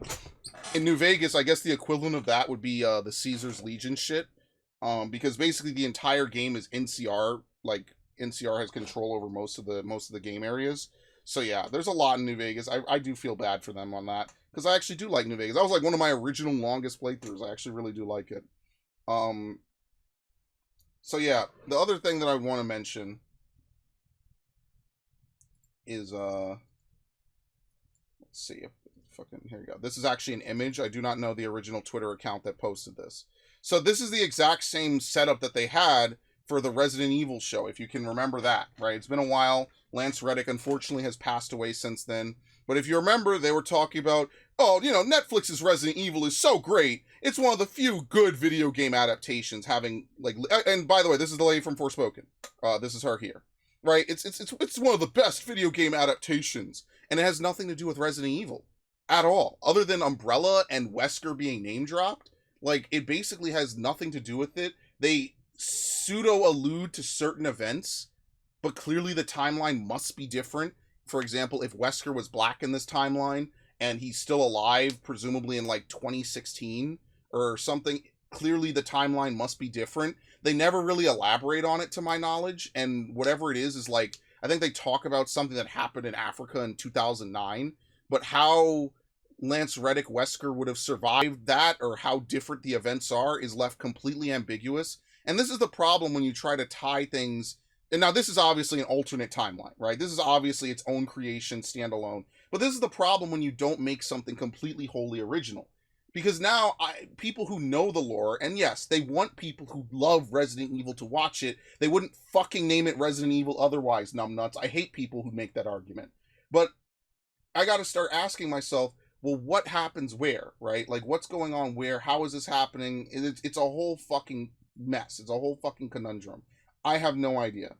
In New Vegas, I guess the equivalent of that would be the Caesar's Legion shit, because basically the entire game is NCR, like NCR has control over most of the game areas. So yeah, there's a lot in New Vegas. I do feel bad for them on that, because I actually do like New Vegas. That was like one of my original longest playthroughs. I actually really do like it. So yeah, the other thing that I want to mention is let's see if fucking here we go. This is actually an image. I do not know the original Twitter account that posted this. So this is the exact same setup that they had for the Resident Evil show, if you can remember that, right? It's been a while. Lance Reddick, unfortunately, has passed away since then. But if you remember, they were talking about, oh, Netflix's Resident Evil is so great. It's one of the few good video game adaptations having, like, and by the way, this is the lady from Forspoken. This is her here, right? It's one of the best video game adaptations. And it has nothing to do with Resident Evil at all. Other than Umbrella and Wesker being name dropped, like, it basically has nothing to do with it. They pseudo allude to certain events, but clearly the timeline must be different. For example, if Wesker was black in this timeline and he's still alive, presumably in like 2016 or something, clearly the timeline must be different. They never really elaborate on it to my knowledge, and whatever it is like, I think they talk about something that happened in Africa in 2009, but how Lance Reddick Wesker would have survived that or how different the events are is left completely ambiguous. And this is the problem when you try to tie things. And now this is obviously an alternate timeline, right? This is obviously its own creation, standalone. But this is the problem when you don't make something completely wholly original. Because now people who know the lore, and yes, they want people who love Resident Evil to watch it. They wouldn't fucking name it Resident Evil otherwise, numbnuts. I hate people who make that argument. But I got to start asking myself, well, what happens where, right? Like, what's going on where? How is this happening? It's a whole fucking mess. It's a whole fucking conundrum. I have no idea.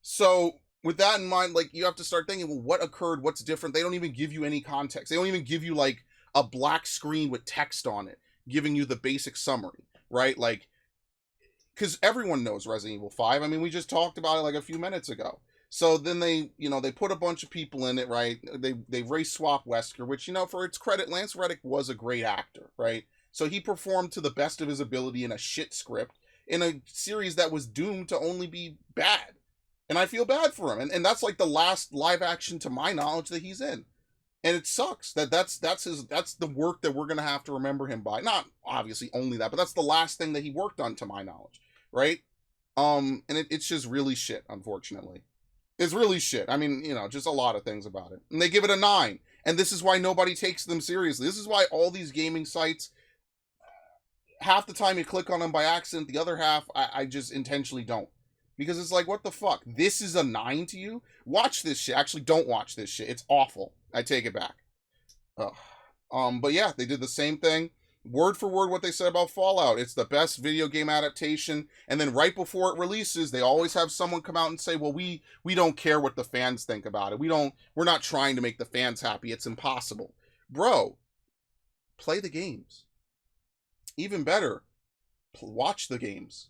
So with that in mind, like, you have to start thinking, well, what occurred? What's different? They don't even give you any context. They don't even give you like a black screen with text on it, giving you the basic summary, right? Like, because everyone knows Resident Evil 5. I mean, we just talked about it like a few minutes ago. So then they put a bunch of people in it, right? They race swap Wesker, which, for its credit, Lance Reddick was a great actor, right? So he performed to the best of his ability in a shit script in a series that was doomed to only be bad. And I feel bad for him. And that's like the last live action, to my knowledge, that he's in. And it sucks that's the work that we're going to have to remember him by. Not obviously only that, but that's the last thing that he worked on, to my knowledge, right? And it's just really shit, unfortunately. It's really shit. I mean, just a lot of things about it. And they give it a 9. And this is why nobody takes them seriously. This is why all these gaming sites, half the time you click on them by accident, the other half I just intentionally don't. Because it's like, what the fuck? This is a 9 to you? Watch this shit. Actually, don't watch this shit. It's awful. I take it back. But yeah, they did the same thing. Word for word what they said about Fallout. It's the best video game adaptation. And then right before it releases, they always have someone come out and say, well, we don't care what the fans think about it. We're not trying to make the fans happy. It's impossible. Bro, play the games. Even better, watch the games.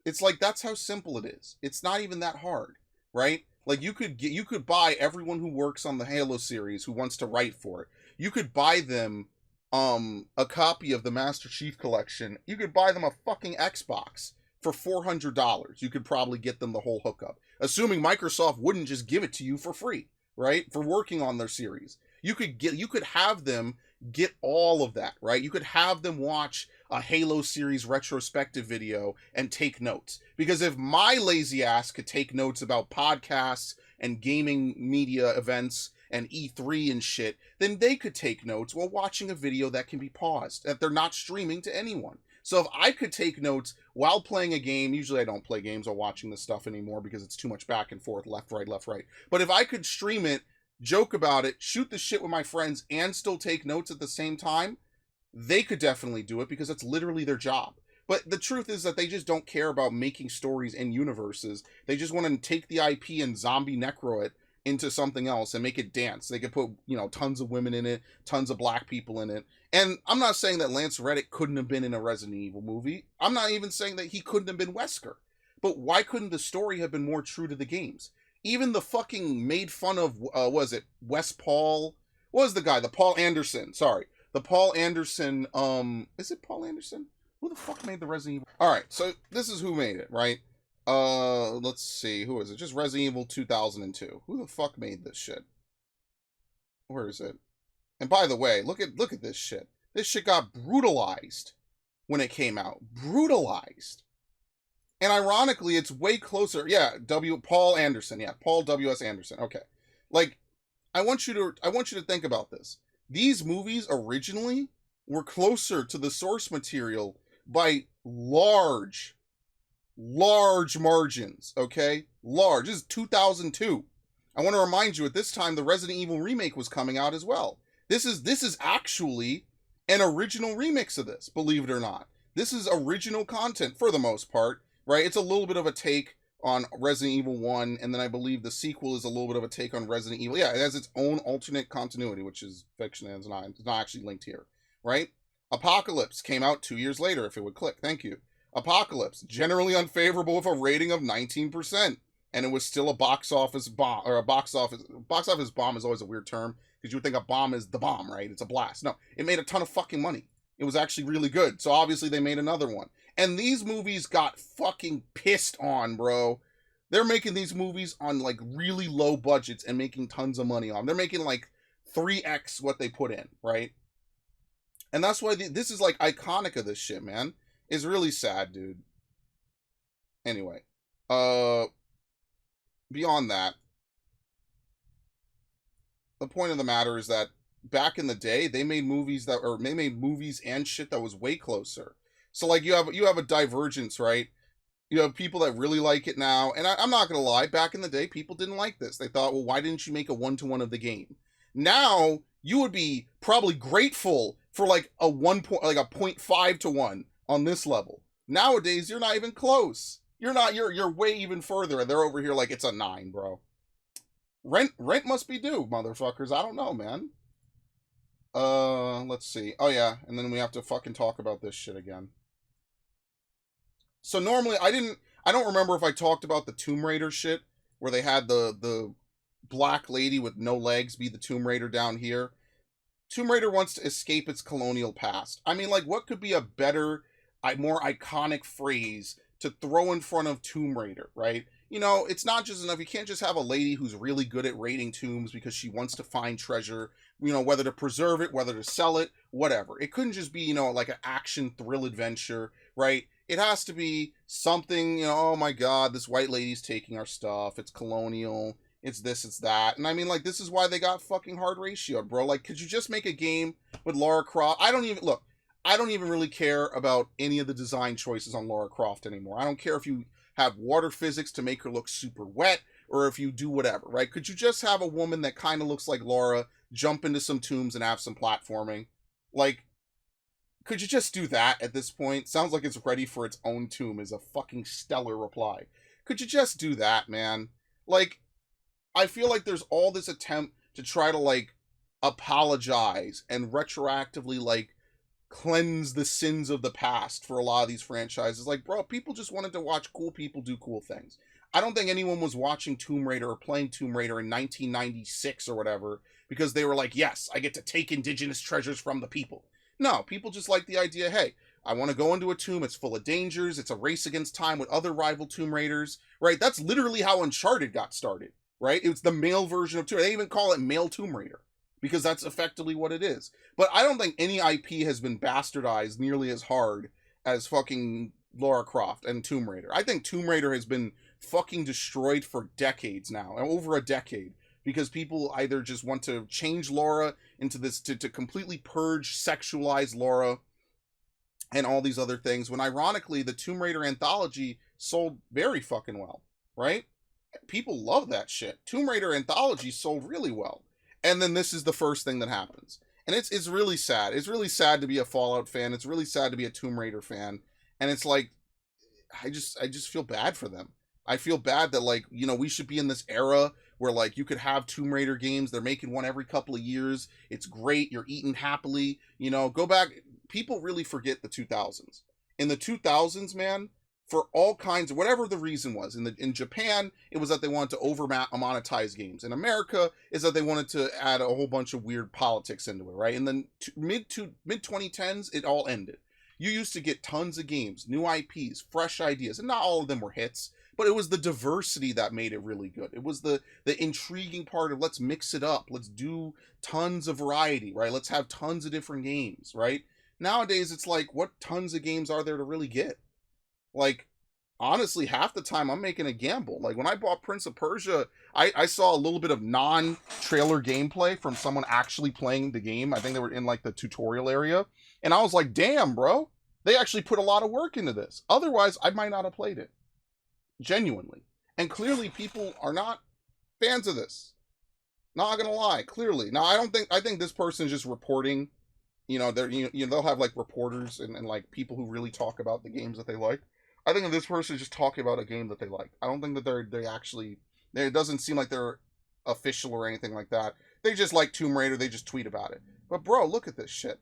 It's like, that's how simple it is. It's not even that hard, right? Like you could buy everyone who works on the Halo series who wants to write for it. You could buy them a copy of the Master Chief Collection. You could buy them a fucking Xbox for $400. You could probably get them the whole hookup, assuming Microsoft wouldn't just give it to you for free, right? For working on their series. You could have them get all of that, right? You could have them watch a Halo series retrospective video and take notes. Because if my lazy ass could take notes about podcasts and gaming media events and E3 and shit, then they could take notes while watching a video that can be paused, that they're not streaming to anyone. So if I could take notes while playing a game, usually I don't play games while watching this stuff anymore because it's too much back and forth, left, right, left, right. But if I could stream it, joke about it, shoot the shit with my friends, and still take notes at the same time, they could definitely do it because that's literally their job. But the truth is that they just don't care about making stories and universes. They just want to take the IP and zombie necro it into something else and make it dance. They could put, tons of women in it, tons of black people in it. And I'm not saying that Lance Reddick couldn't have been in a Resident Evil movie. I'm not even saying that he couldn't have been Wesker. But why couldn't the story have been more true to the games? Even the fucking made fun of, was it Wes Paul? What was the guy? The Paul Anderson. Sorry. The Paul Anderson, is it Paul Anderson? Who the fuck made the Resident Evil? Alright, so this is who made it, right? Let's see. Who is it? Just Resident Evil 2002. Who the fuck made this shit? Where is it? And by the way, look at this shit. This shit got brutalized when it came out. Brutalized. And ironically, it's way closer. Yeah, Paul Anderson. Yeah, Paul W.S. Anderson. Okay. Like, I want you to think about this. These movies originally were closer to the source material by large margins, okay? Large. This is 2002. I want to remind you, at this time, the Resident Evil remake was coming out as well. This is actually an original remix of this, believe it or not. This is original content for the most part, right? It's a little bit of a take on Resident Evil 1, and then I believe the sequel is a little bit of a take on Resident Evil. Yeah, it has its own alternate continuity, which is fiction and it's not actually linked here, right? Apocalypse came out 2 years later, if it would click. Thank you. Apocalypse, generally unfavorable with a rating of 19%, and it was still a box office bomb, or a box office bomb is always a weird term, because you would think a bomb is the bomb, right? It's a blast. No, it made a ton of fucking money. It was actually really good, so obviously they made another one. And these movies got fucking pissed on, bro. They're making these movies on, like, really low budgets and making tons of money on them. They're making, like, 3x what they put in, right? And that's why this is, like, iconic of this shit, man. It's really sad, dude. Anyway. Beyond that, the point of the matter is that back in the day, they made movies and shit that was way closer. So, like, you have a divergence, right? You have people that really like it now, and I'm not gonna lie, back in the day, people didn't like this. They thought, well, why didn't you make a 1-to-1 of the game? Now, you would be probably grateful for like a 0.5 to 1 on this level. Nowadays, you're not even close. You're way even further, and they're over here like it's a 9, bro. Rent must be due, motherfuckers. I don't know, man. Let's see. Oh yeah, and then we have to fucking talk about this shit again. So normally I don't remember if I talked about the Tomb Raider shit where they had the black lady with no legs be the Tomb Raider down here. Tomb Raider wants to escape its colonial past. I mean, like, what could be a better, more iconic phrase to throw in front of Tomb Raider, right? You know, it's not just enough. You can't just have a lady who's really good at raiding tombs because she wants to find treasure, you know, whether to preserve it, whether to sell it, whatever. It couldn't just be, you know, like an action thrill adventure, right? It has to be something, you know, oh my god, this white lady's taking our stuff, it's colonial, it's this, it's that. And I mean, like, this is why they got fucking hard ratio, bro. Like, could you just make a game with Lara Croft? I don't even really care about any of the design choices on Lara Croft anymore. I don't care if you have water physics to make her look super wet, or if you do whatever, right? Could you just have a woman that kind of looks like Lara jump into some tombs and have some platforming? Like, could you just do that at this point? Sounds like it's ready for its own tomb is a fucking stellar reply. Could you just do that, man? Like, I feel like there's all this attempt to try to, like, apologize and retroactively, like, cleanse the sins of the past for a lot of these franchises. Like, bro, people just wanted to watch cool people do cool things. I don't think anyone was watching Tomb Raider or playing Tomb Raider in 1996 or whatever because they were like, yes, I get to take indigenous treasures from the people. No, people just like the idea, hey, I want to go into a tomb, it's full of dangers, it's a race against time with other rival Tomb Raiders, right? That's literally how Uncharted got started, right? It's the male version of Tomb Raider. They even call it male Tomb Raider because that's effectively what it is. But I don't think any IP has been bastardized nearly as hard as fucking Lara Croft and Tomb Raider. I think Tomb Raider has been fucking destroyed for decades now, over a decade, because people either just want to change Laura into this, to completely purge, sexualize Laura, and all these other things, when ironically, the Tomb Raider anthology sold very fucking well, right? People love that shit. Tomb Raider anthology sold really well. And then this is the first thing that happens. And it's really sad. It's really sad to be a Fallout fan. It's really sad to be a Tomb Raider fan. And it's like, I just feel bad for them. I feel bad that, like, you know, we should be in this era where, like, you could have Tomb Raider games. They're making one every couple of years. It's great. You're eating happily. You know, go back. People really forget the 2000s. In the 2000s, man, for all kinds of, whatever the reason was, in Japan, it was that they wanted to over monetize games. In America, is that they wanted to add a whole bunch of weird politics into it, right? And then mid 2010s, it all ended. You used to get tons of games, new IPs, fresh ideas, and not all of them were hits, but it was the diversity that made it really good. It was the intriguing part of, let's mix it up, let's do tons of variety, right? Let's have tons of different games, right? Nowadays, it's like, what tons of games are there to really get? Like, honestly, half the time I'm making a gamble. Like, when I bought Prince of Persia, I saw a little bit of non-trailer gameplay from someone actually playing the game. I think they were in, like, the tutorial area. And I was like, damn, bro. They actually put a lot of work into this. Otherwise, I might not have played it. Genuinely. And clearly, people are not fans of this. Not gonna lie, clearly. Now, I think this person is just reporting. You know, they'll have, like, reporters and like, people who really talk about the games that they like. I think that this person is just talking about a game that they like. I don't think that they actually, it doesn't seem like they're official or anything like that. They just like Tomb Raider, they just tweet about it. But bro, look at this shit.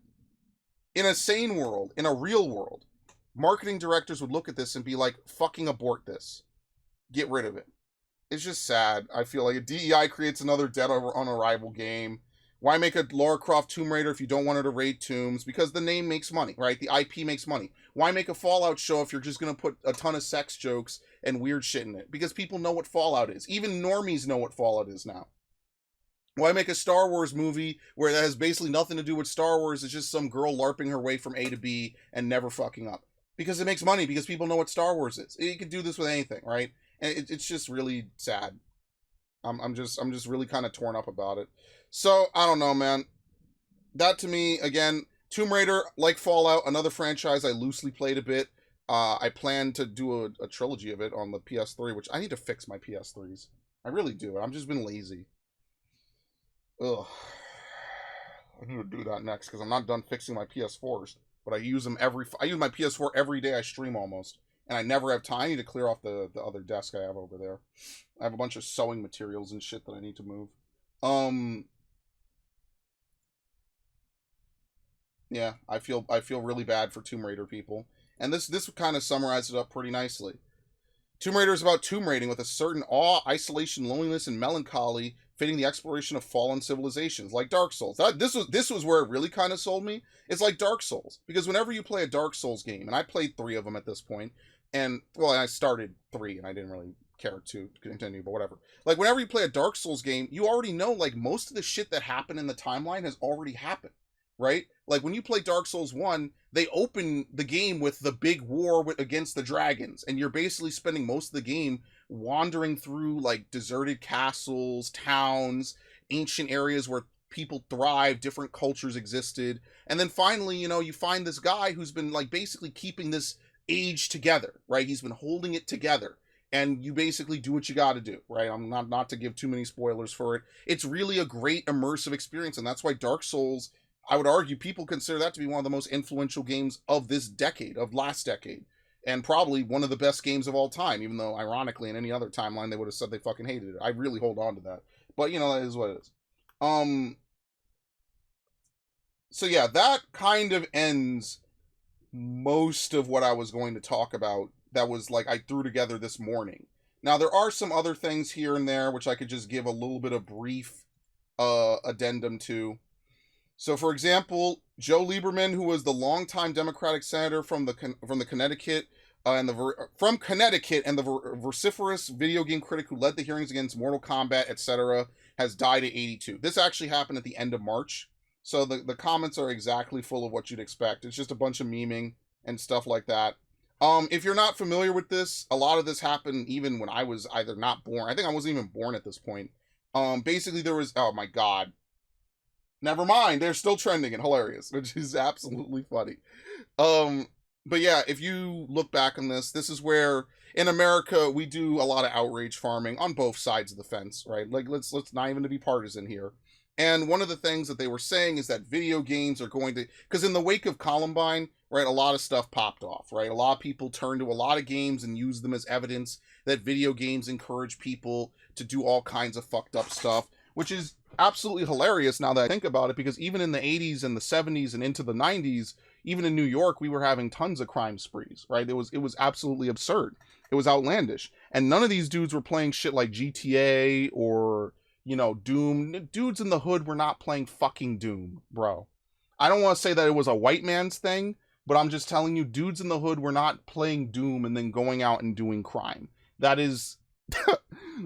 In a sane world, in a real world, marketing directors would look at this and be like, fucking abort this. Get rid of it. It's just sad. I feel like a DEI creates another Dead on Arrival game. Why make a Lara Croft Tomb Raider if you don't want her to raid tombs? Because the name makes money, right? The IP makes money. Why make a Fallout show if you're just going to put a ton of sex jokes and weird shit in it? Because people know what Fallout is. Even normies know what Fallout is now. Why make a Star Wars movie where that has basically nothing to do with Star Wars? It's just some girl LARPing her way from A to B and never fucking up. Because it makes money, because people know what Star Wars is. You could do this with anything, right? And it's just really sad. I'm just really kind of torn up about it. So, I don't know, man. That to me, again, Tomb Raider, like Fallout, another franchise I loosely played a bit. I plan to do a trilogy of it on the PS3, which I need to fix my PS3s. I really do. I've just been lazy. Ugh. I need to do that next, because I'm not done fixing my PS4s. But I use my PS4 every day I stream almost. And I never have time. I need to clear off the other desk I have over there. I have a bunch of sewing materials and shit that I need to move. Yeah, I feel really bad for Tomb Raider people. And this kind of summarizes it up pretty nicely. Tomb Raider is about tomb raiding with a certain awe, isolation, loneliness, and melancholy, fitting the exploration of fallen civilizations, like Dark Souls. This was where it really kind of sold me. It's like Dark Souls, because whenever you play a Dark Souls game, and I played 3 of them at this point, and well, I started 3, and I didn't really care to continue, but whatever. Like, whenever you play a Dark Souls game, you already know, like, most of the shit that happened in the timeline has already happened, right? Like, when you play Dark Souls 1, they open the game with the big war against the dragons, and you're basically spending most of the game wandering through, like, deserted castles, towns, ancient areas where people thrive, different cultures existed, and then finally, you know, you find this guy who's been, like, basically keeping this age together, right? He's been holding it together, and you basically do what you got to do, right? I'm not to give too many spoilers for it. It's really a great immersive experience, and that's why Dark Souls, I would argue, people consider that to be one of the most influential games of this decade, of last decade, and probably one of the best games of all time, even though, ironically, in any other timeline, they would have said they fucking hated it. I really hold on to that. But, you know, that is what it is. So yeah, that kind of ends most of what I was going to talk about that was, like, I threw together this morning. Now, there are some other things here and there which I could just give a little bit of brief addendum to. So, for example, Joe Lieberman, who was the longtime Democratic senator from the Connecticut from Connecticut and the vociferous video game critic who led the hearings against Mortal Kombat, etc., has died at 82. This actually happened at the end of March, so the comments are exactly full of what you'd expect. It's just a bunch of memeing and stuff like that. If you're not familiar with this, a lot of this happened even when I was either not born. I think I wasn't even born at this point. Basically there was, oh my god. Never mind, they're still trending and hilarious, which is absolutely funny. But yeah, if you look back on this, this is where in America we do a lot of outrage farming on both sides of the fence, right? Like let's not even to be partisan here. And one of the things that they were saying is that video games are going to, because in the wake of Columbine, right, a lot of stuff popped off, right? A lot of people turned to a lot of games and used them as evidence that video games encourage people to do all kinds of fucked up stuff, which is absolutely hilarious now that I think about it, because even in the 80s and the 70s and into the 90s, even in New York, we were having tons of crime sprees, right? It was absolutely absurd. It was outlandish. And none of these dudes were playing shit like GTA or, you know, Doom. Dudes in the hood were not playing fucking Doom, bro. I don't want to say that it was a white man's thing, but I'm just telling you, dudes in the hood were not playing Doom and then going out and doing crime. That is...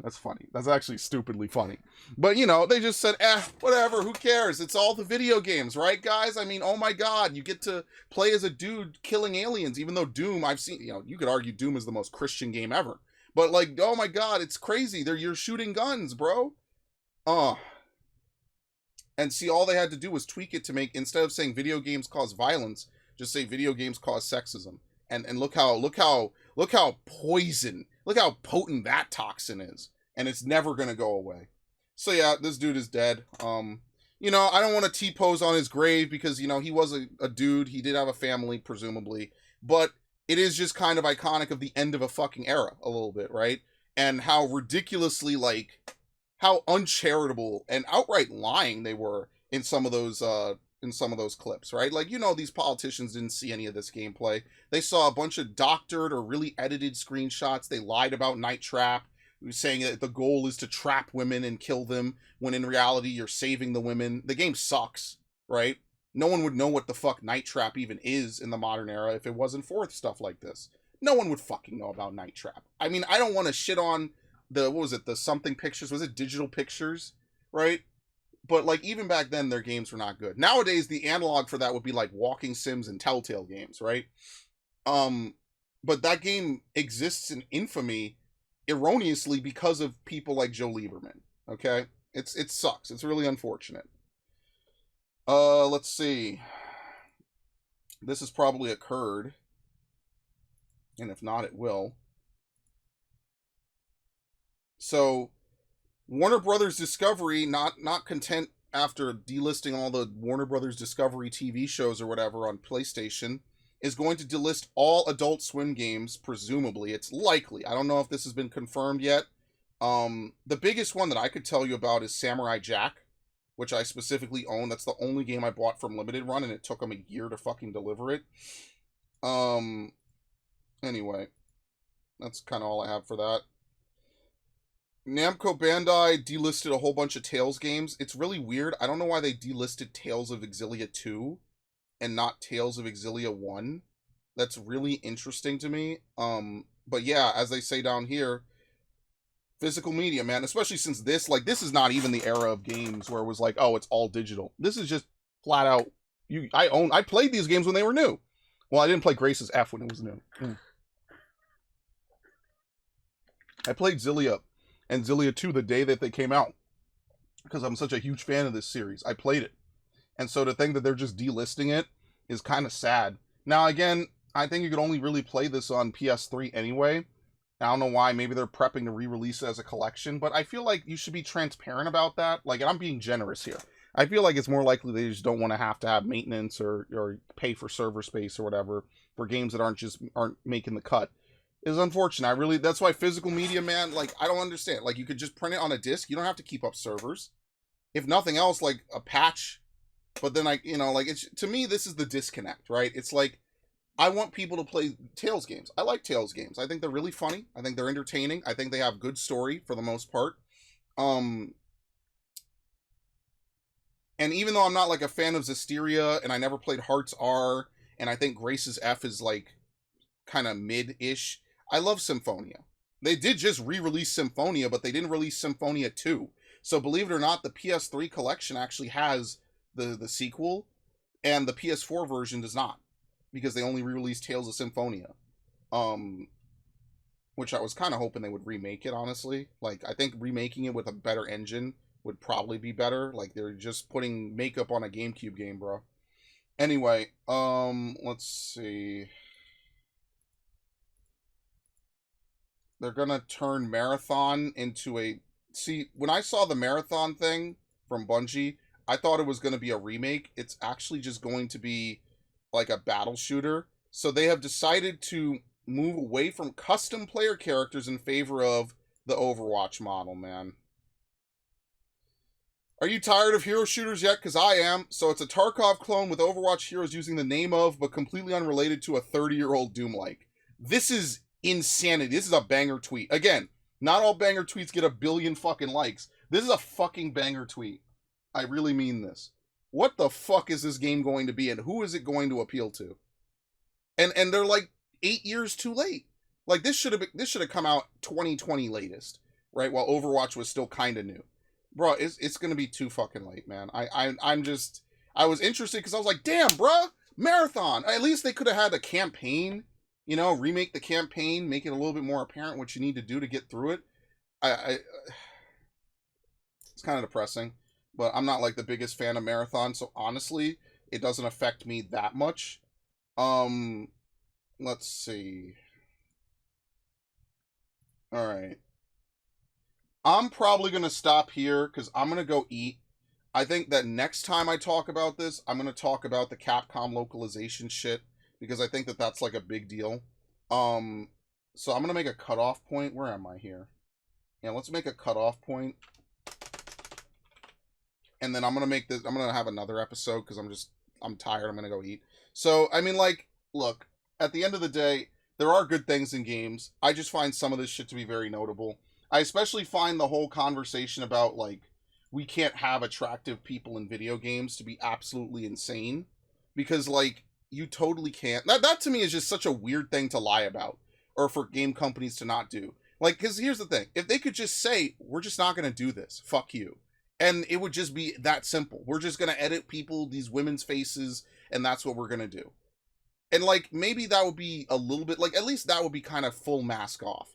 That's funny. That's actually stupidly funny. But, you know, they just said, whatever, who cares? It's all the video games, right, guys? I mean, oh my god, you get to play as a dude killing aliens, even though Doom, I've seen, you know, you could argue Doom is the most Christian game ever. But, like, oh my god, it's crazy. You're shooting guns, bro. And see, all they had to do was tweak it to make, instead of saying video games cause violence, just say video games cause sexism. And look how poison, look how potent that toxin is. And it's never gonna go away. So yeah, this dude is dead. You know, I don't want to T-pose on his grave because, you know, he was a dude. He did have a family, presumably. But it is just kind of iconic of the end of a fucking era, a little bit, right? And how ridiculously, like, how uncharitable and outright lying they were in some of those clips, right? Like, you know, these politicians didn't see any of this gameplay. They saw a bunch of doctored or really edited screenshots. They lied about Night Trap, saying that the goal is to trap women and kill them, when in reality you're saving the women. The game sucks, right? No one would know what the fuck Night Trap even is in the modern era if it wasn't for stuff like this. No one would fucking know about Night Trap. I mean, I don't want to shit on the, what was it, the something pictures? Was it Digital Pictures, right? But, like, even back then, their games were not good. Nowadays, the analog for that would be, like, Walking Sims and Telltale games, right? But that game exists in infamy erroneously because of people like Joe Lieberman, okay? It sucks. It's really unfortunate. Let's see. This has probably occurred. And if not, it will. So... Warner Brothers Discovery, not content after delisting all the Warner Brothers Discovery TV shows or whatever on PlayStation, is going to delist all Adult Swim games, presumably. It's likely. I don't know if this has been confirmed yet. The biggest one that I could tell you about is Samurai Jack, which I specifically own. That's the only game I bought from Limited Run, and it took them a year to fucking deliver it. Anyway, that's kind of all I have for that. Namco Bandai delisted a whole bunch of Tales games. It's really weird. I don't know why they delisted Tales of Exilia 2 and not Tales of Exilia 1. That's really interesting to me. But yeah, as they say down here, physical media, man, especially since this is not even the era of games where it was like, oh, it's all digital. This is just flat out, I played these games when they were new. Well, I didn't play Grace's F when it was new. I played Xillia and Xillia 2 the day that they came out, because I'm such a huge fan of this series. I played it. And so to think that they're just delisting it is kind of sad. Now, again, I think you could only really play this on PS3 anyway. I don't know why. Maybe they're prepping to re-release it as a collection, but I feel like you should be transparent about that. Like, and I'm being generous here. I feel like it's more likely they just don't want to have maintenance or pay for server space or whatever for games that aren't making the cut. Is unfortunate. That's why physical media, man, like, I don't understand. Like, you could just print it on a disc. You don't have to keep up servers. If nothing else, like, a patch. But then, to me, this is the disconnect, right? It's like, I want people to play Tales games. I like Tales games. I think they're really funny. I think they're entertaining. I think they have good story for the most part. Um, and even though I'm not like a fan of Zestiria, and I never played Hearts R, and I think Grace's F is like kind of mid-ish, I love Symphonia. They did just re-release Symphonia, but they didn't release Symphonia 2. So believe it or not, the PS3 collection actually has the sequel, and the PS4 version does not, because they only re-released Tales of Symphonia. Um, which I was kind of hoping they would remake it, honestly. Like, I think remaking it with a better engine would probably be better. Like, they're just putting makeup on a GameCube game, bro. Anyway, let's see. They're gonna turn Marathon into a... See, when I saw the Marathon thing from Bungie, I thought it was gonna be a remake. It's actually just going to be like a battle shooter. So they have decided to move away from custom player characters in favor of the Overwatch model, man. Are you tired of hero shooters yet? Because I am. So it's a Tarkov clone with Overwatch heroes using the name of, but completely unrelated to, a 30-year-old Doom-like. This is insanity. This is a banger tweet. Again, not all banger tweets get a billion fucking likes. This is a fucking banger tweet. I really mean this. What the fuck is this game going to be, and who is it going to appeal to? And they're like 8 years too late. Like, this should have come out 2020 latest, right? While Overwatch was still kind of new. Bro, it's gonna be too fucking late, man. I was interested because I was like, damn, bro, Marathon. At least they could have had a campaign, you know, remake the campaign, make it a little bit more apparent what you need to do to get through it. It's kind of depressing, but I'm not like the biggest fan of Marathon, so honestly, it doesn't affect me that much. Let's see. All right. I'm probably going to stop here because I'm going to go eat. I think that next time I talk about this, I'm going to talk about the Capcom localization shit because I think that that's like a big deal. So I'm going to make a cutoff point. Where am I here? Yeah, let's make a cutoff point. And then I'm going to have another episode because I'm tired. I'm going to go eat. So, I mean, like, look, at the end of the day, there are good things in games. I just find some of this shit to be very notable. I especially find the whole conversation about, like, we can't have attractive people in video games to be absolutely insane. Because, like, you totally can't. That to me is just such a weird thing to lie about. Or for game companies to not do. Like, because here's the thing. If they could just say, we're just not going to do this. Fuck you. And it would just be that simple. We're just going to edit these women's faces, and that's what we're going to do. And, like, maybe that would be a little bit, like, at least that would be kind of full mask off.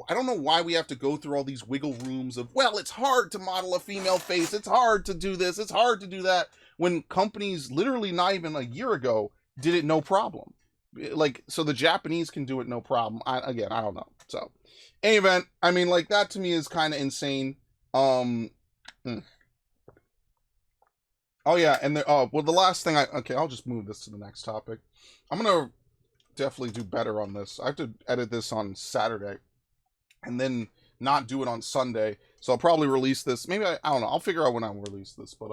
I don't know why we have to go through all these wiggle rooms of, well, it's hard to model a female face, it's hard to do this, it's hard to do that, when companies literally not even a year ago did it no problem. Like, so the Japanese can do it no problem. I don't know. So, any event, I mean, like, that to me is kind of insane. Oh yeah, and well, the last thing I'll just move this to the next topic. I'm gonna definitely do better on this. I have to edit this on Saturday. And then not do it on Sunday. So I'll probably release this. Maybe I don't know. I'll figure out when I'll release this. But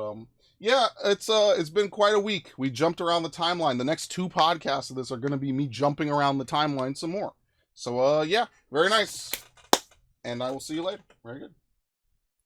yeah, it's been quite a week. We jumped around the timeline. The next 2 podcasts of this are gonna be me jumping around the timeline some more. So yeah, very nice. And I will see you later. Very good.